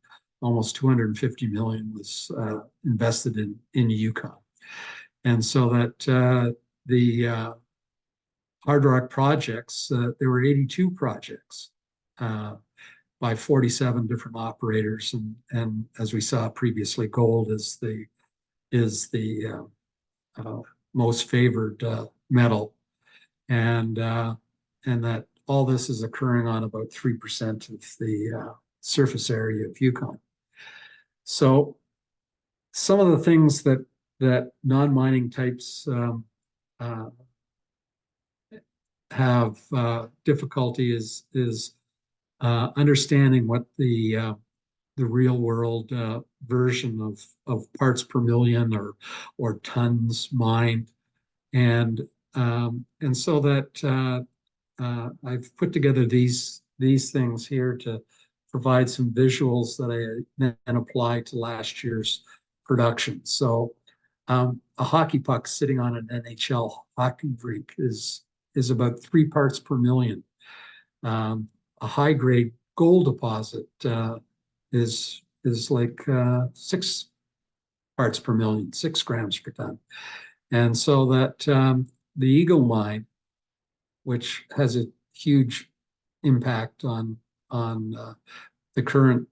almost 250 million was invested in Yukon. And so that the hard rock projects, there were 82 projects by 47 different operators. And as we saw previously, gold is the most favored metal. And that all this is occurring on about 3% of the surface area of Yukon. So some of the things that non-mining types have difficulty is understanding what the real world version of parts per million or tons mined, and so that I've put together these things here to provide some visuals that I then apply to last year's production. So a hockey puck sitting on an NHL hockey rink is about 3 parts per million. A high grade gold deposit is like 6 parts per million, 6 grams per ton. And so that the Eagle mine, which has a huge impact on the current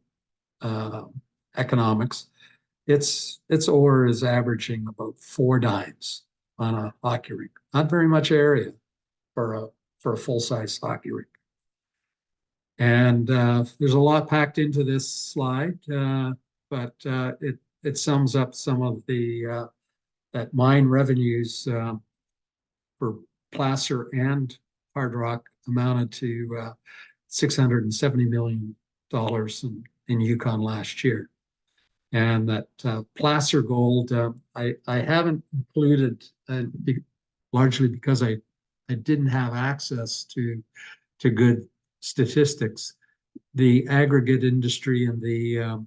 economics, its ore is averaging about 4 dimes on a hockey rink. Not very much area for a full-size hockey rink. And there's a lot packed into this slide, but it sums up some of the that mine revenues for placer and hard rock amounted to $670 million in Yukon last year. And that placer gold, I haven't included, largely because I didn't have access to good statistics, the aggregate industry and the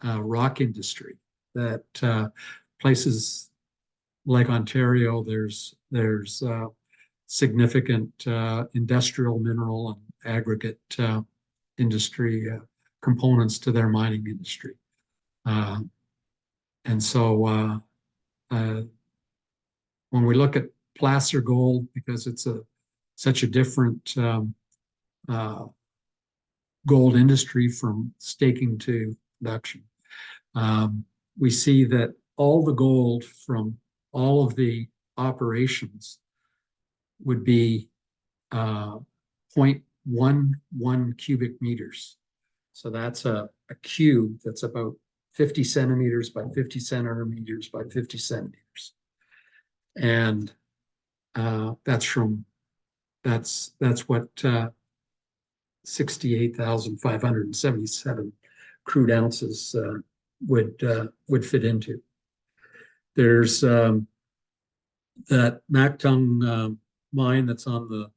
rock industry. That places like Ontario, there's significant industrial mineral and aggregate industry components to their mining industry. And so when we look at placer gold, because it's such a different gold industry from staking to production, we see that all the gold from all of the operations would be 0.11 cubic meters. So that's a cube that's about 50 centimeters by 50 centimeters by 50 centimeters. And that's what 68,577 crude ounces would fit into. There's that Mactung mine that's on the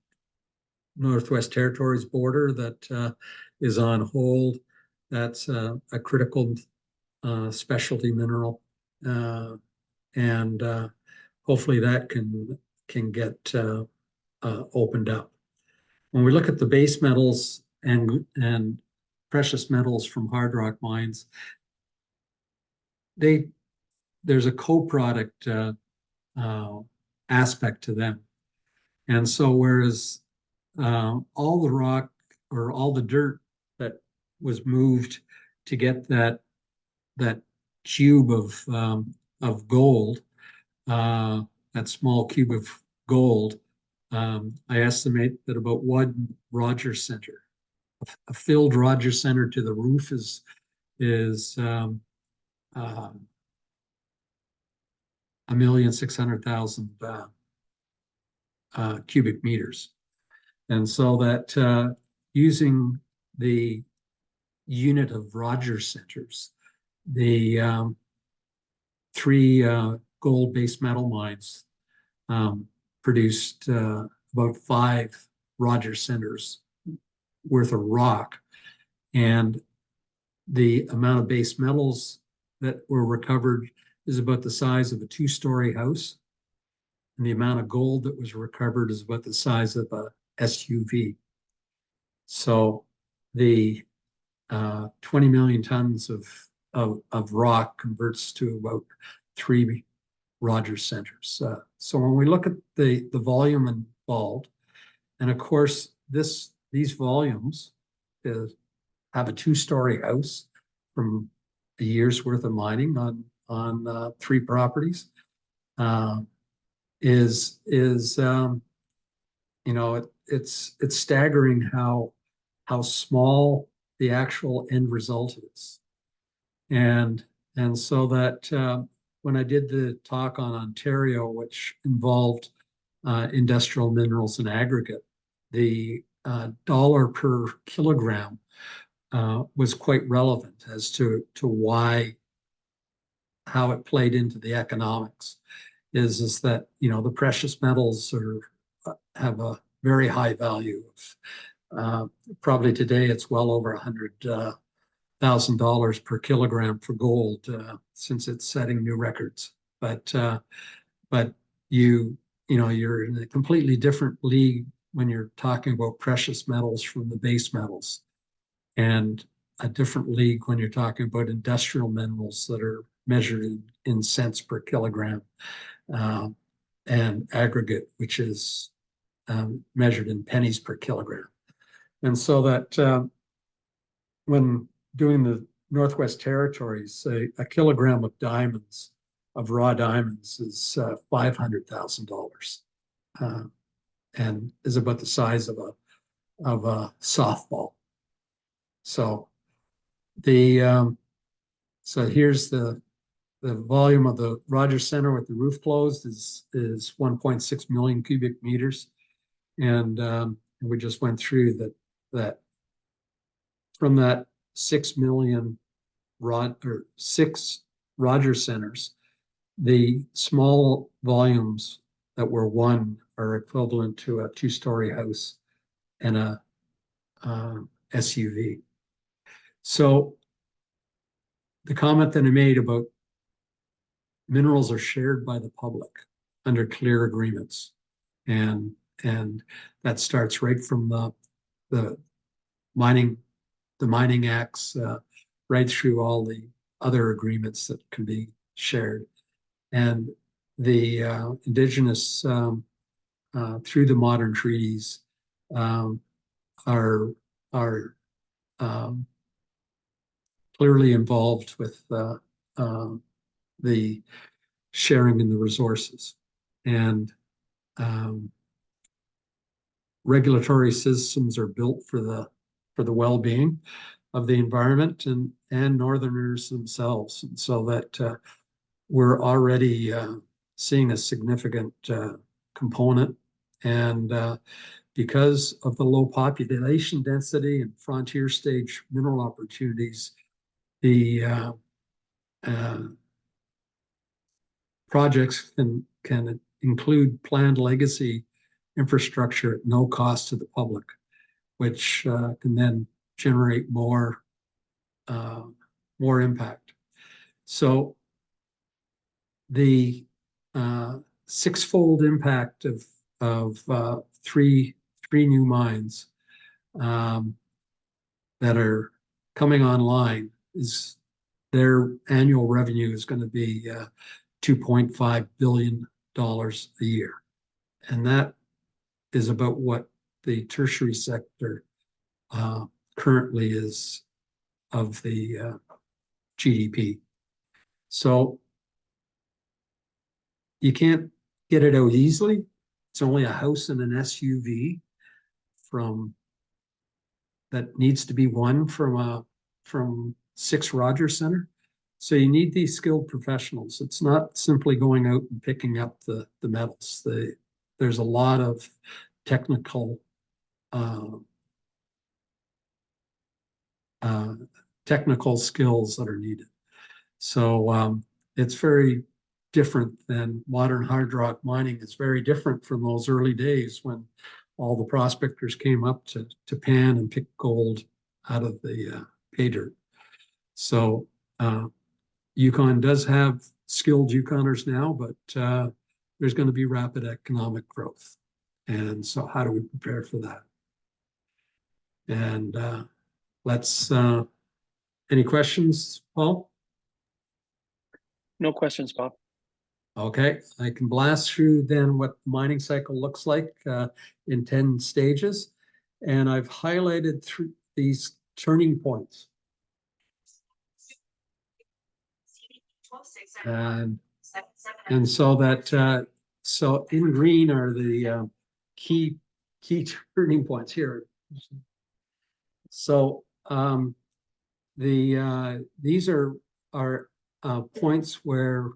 Northwest Territories border that is on hold. That's a critical specialty mineral, and hopefully that can get opened up. When we look at the base metals and precious metals from hard rock mines, there's a co-product aspect to them. And so whereas all the rock or all the dirt that was moved to get that cube of gold, that small cube of gold, I estimate that about 1 Rogers Center, a filled Rogers Center to the roof is 1,600,000 cubic meters. And so that using the unit of Rogers centers, the three gold base metal mines produced about 5 Rogers centers worth of rock. And the amount of base metals that were recovered is about the size of a 2-story house. And the amount of gold that was recovered is about the size of a SUV. So the 20 million tons of rock converts to about 3 Rogers centers. So when we look at the volume involved, and of course these volumes have a 2-story house from a year's worth of mining on 3 properties, you know, it's staggering how small the actual end result is. And so that when I did the talk on Ontario, which involved industrial minerals and aggregate, the dollar per kilogram was quite relevant as to how it played into the economics. Is that, you know, the precious metals have a very high value of probably today it's well over $100,000 per kilogram for gold since it's setting new records. But you know, you're in a completely different league when you're talking about precious metals from the base metals, and a different league when you're talking about industrial minerals that are measured in cents per kilogram, and aggregate, which is measured in pennies per kilogram. And so that when doing the Northwest Territories, a kilogram of diamonds, of raw diamonds, is $500,000, and is about the size of a softball. So so here's the volume of the Rogers Center with the roof closed is 1.6 million cubic meters, and we just went through that from that 6 million 6 Rogers centers, the small volumes that were won are equivalent to a 2-story house and a SUV. So the comment that I made about minerals are shared by the public under clear agreements, and that starts right from the mining acts right through all the other agreements that can be shared, and the Indigenous through the modern treaties are clearly involved with the sharing in the resources, and regulatory systems are built for the well-being of the environment and Northerners themselves, and so that we're already seeing a significant component, and because of the low population density and frontier stage mineral opportunities, the projects can include planned legacy infrastructure at no cost to the public, which can then generate more impact. So the 6-fold impact of three new mines that are coming online is their annual revenue is going to be $2.5 billion a year. And that is about what the tertiary sector currently is of the GDP. So you can't get it out easily. It's only a house and an SUV that needs to be won from 6 Rogers Center. So you need these skilled professionals. It's not simply going out and picking up the metals. there's a lot of technical technical skills that are needed. So it's very different than modern hard rock mining. It's very different from those early days when all the prospectors came up to pan and pick gold out of the pay dirt. So Yukon does have skilled Yukoners now, but there's going to be rapid economic growth. And so how do we prepare for that? And let's, any questions, Paul? No questions, Bob. Okay, I can blast through then what the mining cycle looks like in 10 stages. And I've highlighted through these turning points. And so that, so in green are the key turning points here. So these are points where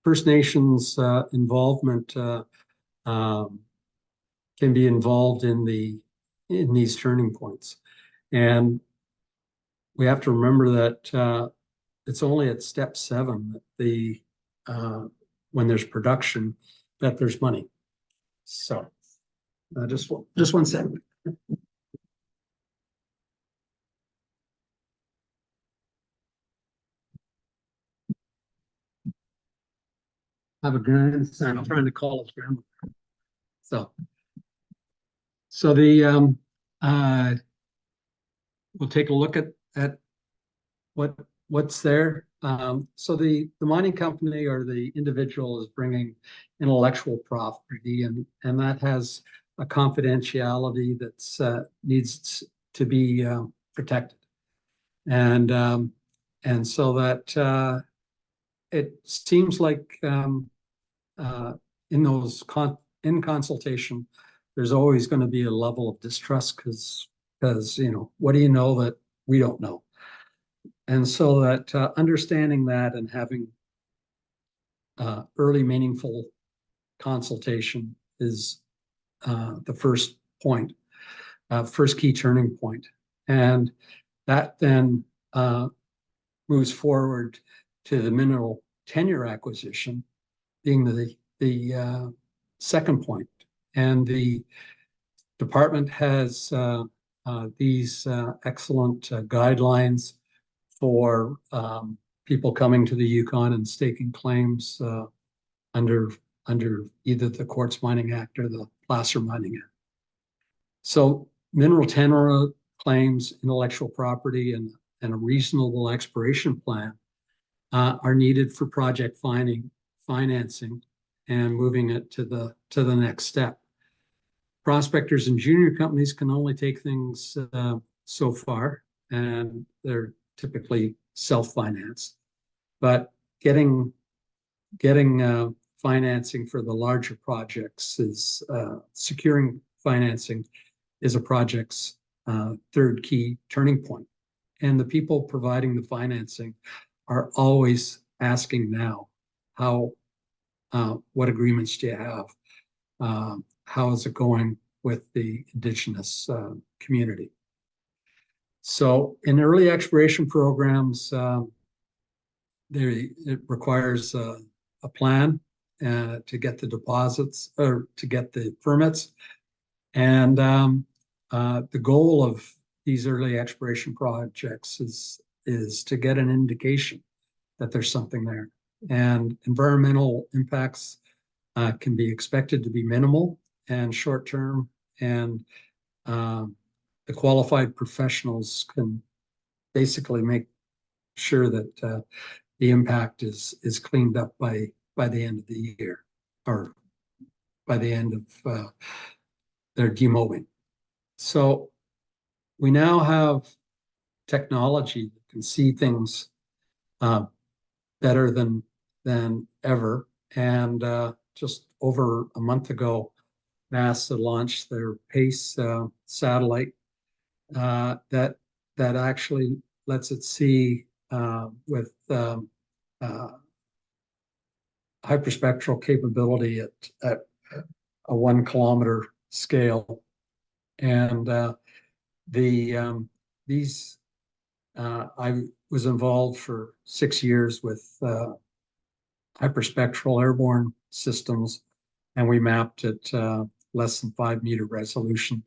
First Nations involvement can be involved in these turning points, and we have to remember that it's only at step 7 that when there's production that there's money. So just one second. I have a grandson. I'm trying to call his grandma. So the we'll take a look at what's there. So the mining company or the individual is bringing intellectual property, and that has a confidentiality that's needs to be protected, and so that it seems like in those in consultation, there's always going to be a level of distrust because what do you know that we don't know? And so that understanding that and having early meaningful consultation is the first point, first key turning point. And that then moves forward to the mineral tenure acquisition being the second point. And the department has these excellent guidelines for people coming to the Yukon and staking claims under either the Quartz Mining Act or the Placer Mining Act. So mineral tenure claims, intellectual property, and a reasonable exploration plan are needed for project financing and moving it to the next step. Prospectors and junior companies can only take things so far, and they're typically self-financed. But getting financing for the larger projects is securing financing is a project's third key turning point. And the people providing the financing are always asking now, what agreements do you have? How is it going with the Indigenous community? So in early exploration programs, it requires a plan to get the deposits or to get the permits. And the goal of these early exploration projects is to get an indication that there's something there. And environmental impacts can be expected to be minimal and short-term, and the qualified professionals can basically make sure that the impact is cleaned up by the end of the year or by the end of their demowing. So we now have technology that can see things better than ever. And just over a month ago, NASA launched their PACE satellite that actually lets it see with hyperspectral capability at a 1 kilometer scale. And these I was involved for 6 years with hyperspectral airborne systems, and we mapped at less than 5 meter resolution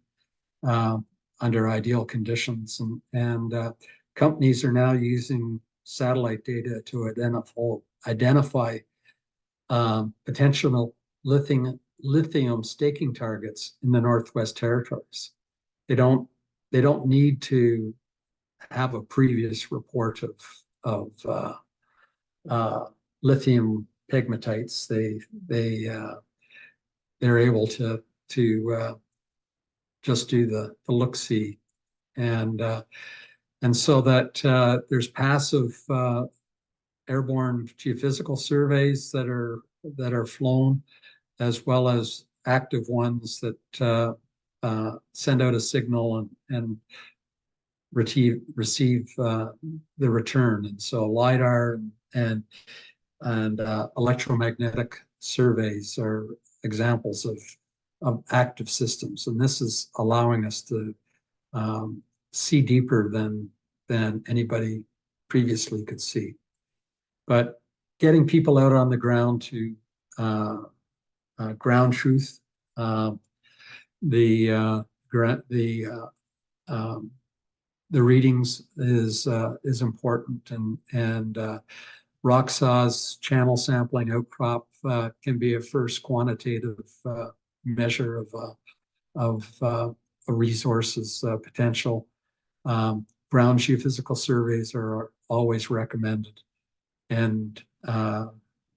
under ideal conditions. And companies are now using satellite data to identify potential lithium staking targets in the Northwest Territories. They don't need to have a previous report of lithium pegmatites. They're able to just do the look-see, and so that there's passive airborne geophysical surveys that are flown, as well as active ones that send out a signal and receive the return. And so LiDAR and electromagnetic surveys are examples of active systems. And this is allowing us to see deeper than anybody previously could see. But getting people out on the ground to ground truth, the readings is important, and rock saws channel sampling outcrop can be a first quantitative measure of a resource's potential. Ground geophysical surveys are always recommended, and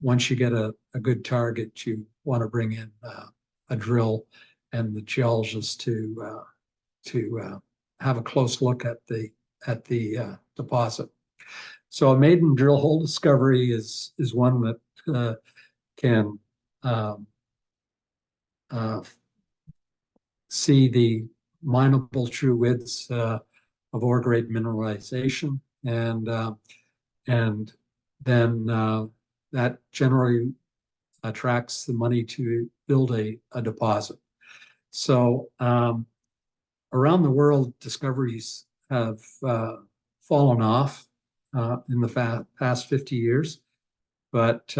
once you get a good target, you want to bring in a drill and the geologist to have a close look at the deposit. So a maiden drill hole discovery is one that can see the mineable true widths of ore grade mineralization, and then that generally attracts the money to build a deposit. So around the world, discoveries have fallen off in the past 50 years, but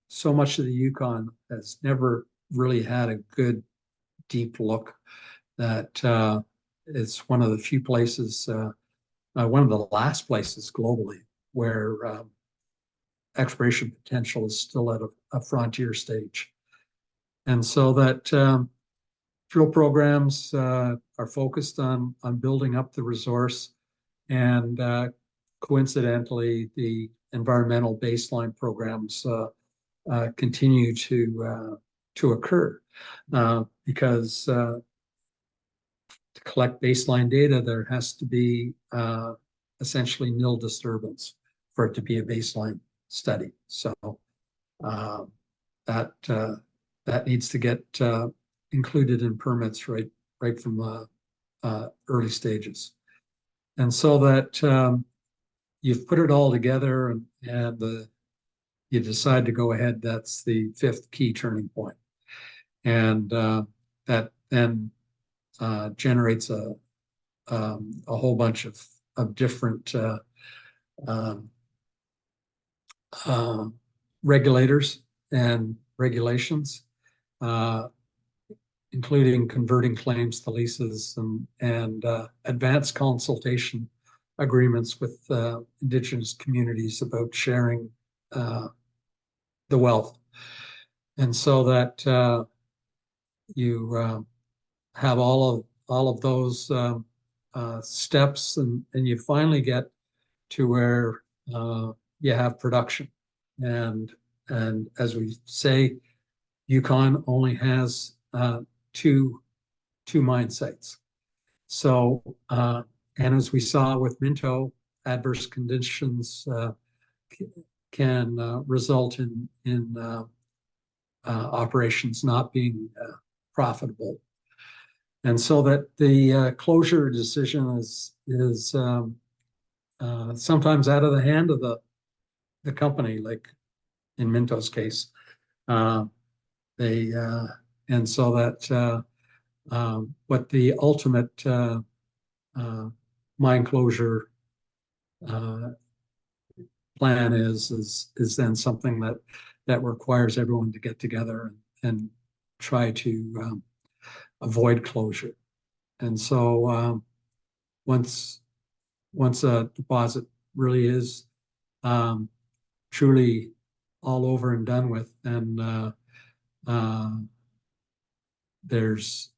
so much of the Yukon has never really had a good deep look that it's one of the few places, one of the last places globally where exploration potential is still at a frontier stage. And so that drill programs are focused on building up the resource, and coincidentally, the environmental baseline programs continue to occur because to collect baseline data, there has to be essentially nil disturbance for it to be a baseline study. So that needs to get included in permits right from the early stages. And so that you've put it all together and you decide to go ahead, that's the fifth key turning point. And that then generates a whole bunch of different regulators and regulations, including converting claims to leases and advanced consultation agreements with Indigenous communities about sharing the wealth. And so that you have all of those steps, and you finally get to where you have production. And as we say, Yukon only has two mine sites. So and as we saw with Minto, adverse conditions can result in operations not being profitable. And so that the closure decision is sometimes out of the hand of the company, like in Minto's case. they and so that what the ultimate mine closure plan is then something that requires everyone to get together and try to avoid closure. And so once a deposit really is truly all over and done with, then there's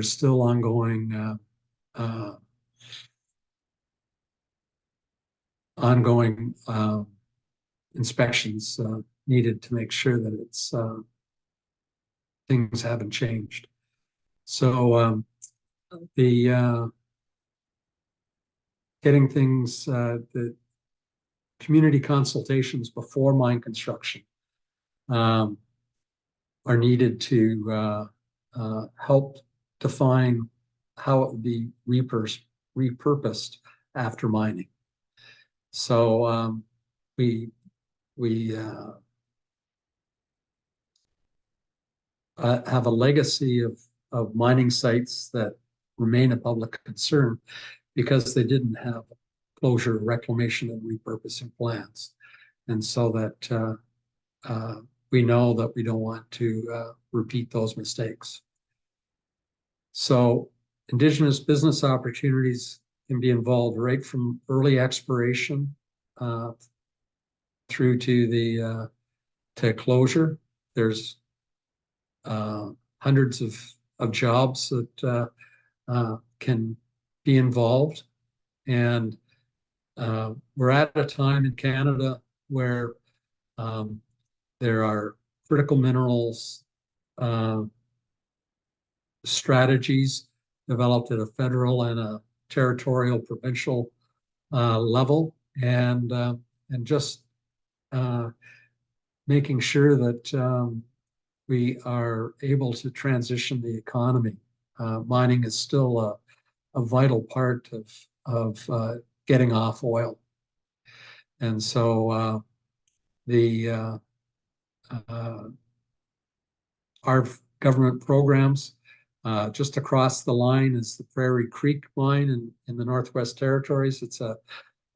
still ongoing inspections needed to make sure that it's things haven't changed. So the getting things the community consultations before mine construction are needed to help define how it would be repurposed after mining. So we have a legacy of mining sites that remain a public concern because they didn't have closure, reclamation, and repurposing plans. And so that we know that we don't want to repeat those mistakes. So Indigenous business opportunities can be involved right from early exploration through to the to closure. There's hundreds of jobs that can be involved. And we're at a time in Canada where there are critical minerals strategies developed at a federal and a territorial, provincial level, and just making sure that we are able to transition the economy. Mining is still a vital part of getting off oil, and so our government programs. Just across the line is the Prairie Creek mine in the Northwest Territories. It's a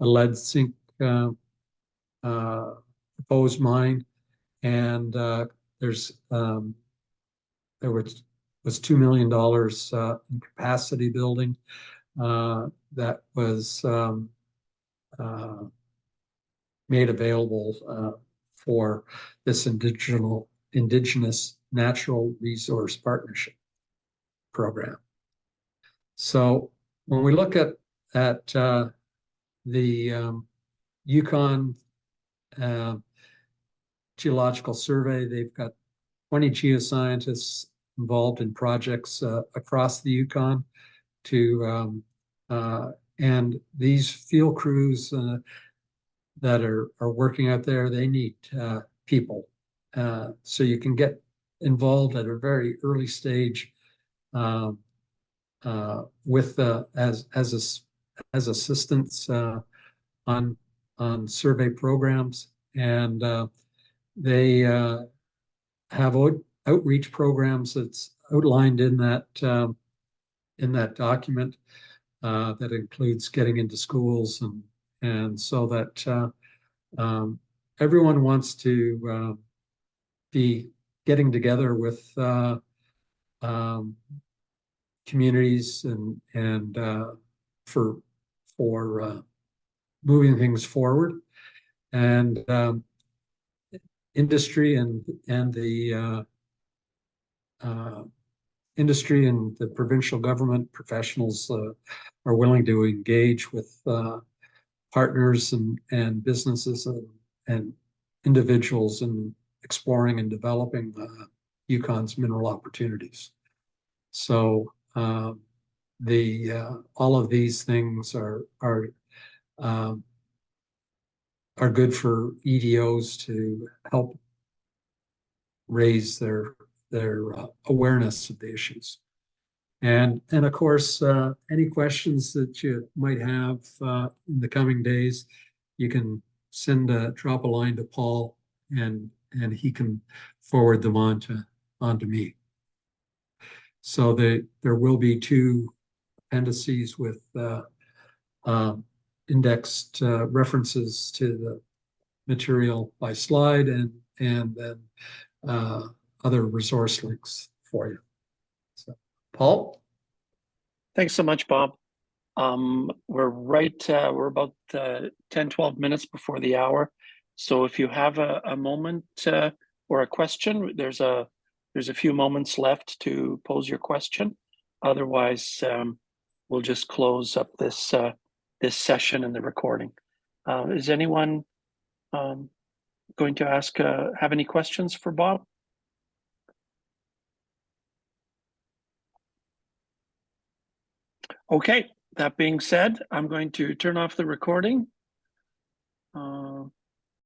lead zinc proposed mine, and there was $2 million in capacity building that was made available for this Indigenous Natural Resource Partnership program. So when we look at the Yukon Geological Survey, they've got 20 geoscientists involved in projects across the Yukon and these field crews that are working out there, they need people. So you can get involved at a very early stage with as assistants on survey programs, and they have outreach programs that's outlined in that document that includes getting into schools and so that everyone wants to be getting together with communities and for moving things forward, and industry and the industry and the provincial government professionals are willing to engage with partners and businesses and individuals in exploring and developing Yukon's mineral opportunities. So all of these things are good for EDOs to help raise their awareness of the issues. And of course, any questions that you might have in the coming days, you can drop a line to Paul, and he can forward them on to onto me. So there will be two appendices with indexed references to the material by slide and then other resource links for you. So, Paul? Thanks so much, Bob. We're about 10, 12 minutes before the hour. So if you have a moment or a question, there's a few moments left to pose your question. Otherwise, we'll just close up this session and the recording. Is anyone going to have any questions for Bob? Okay, that being said, I'm going to turn off the recording.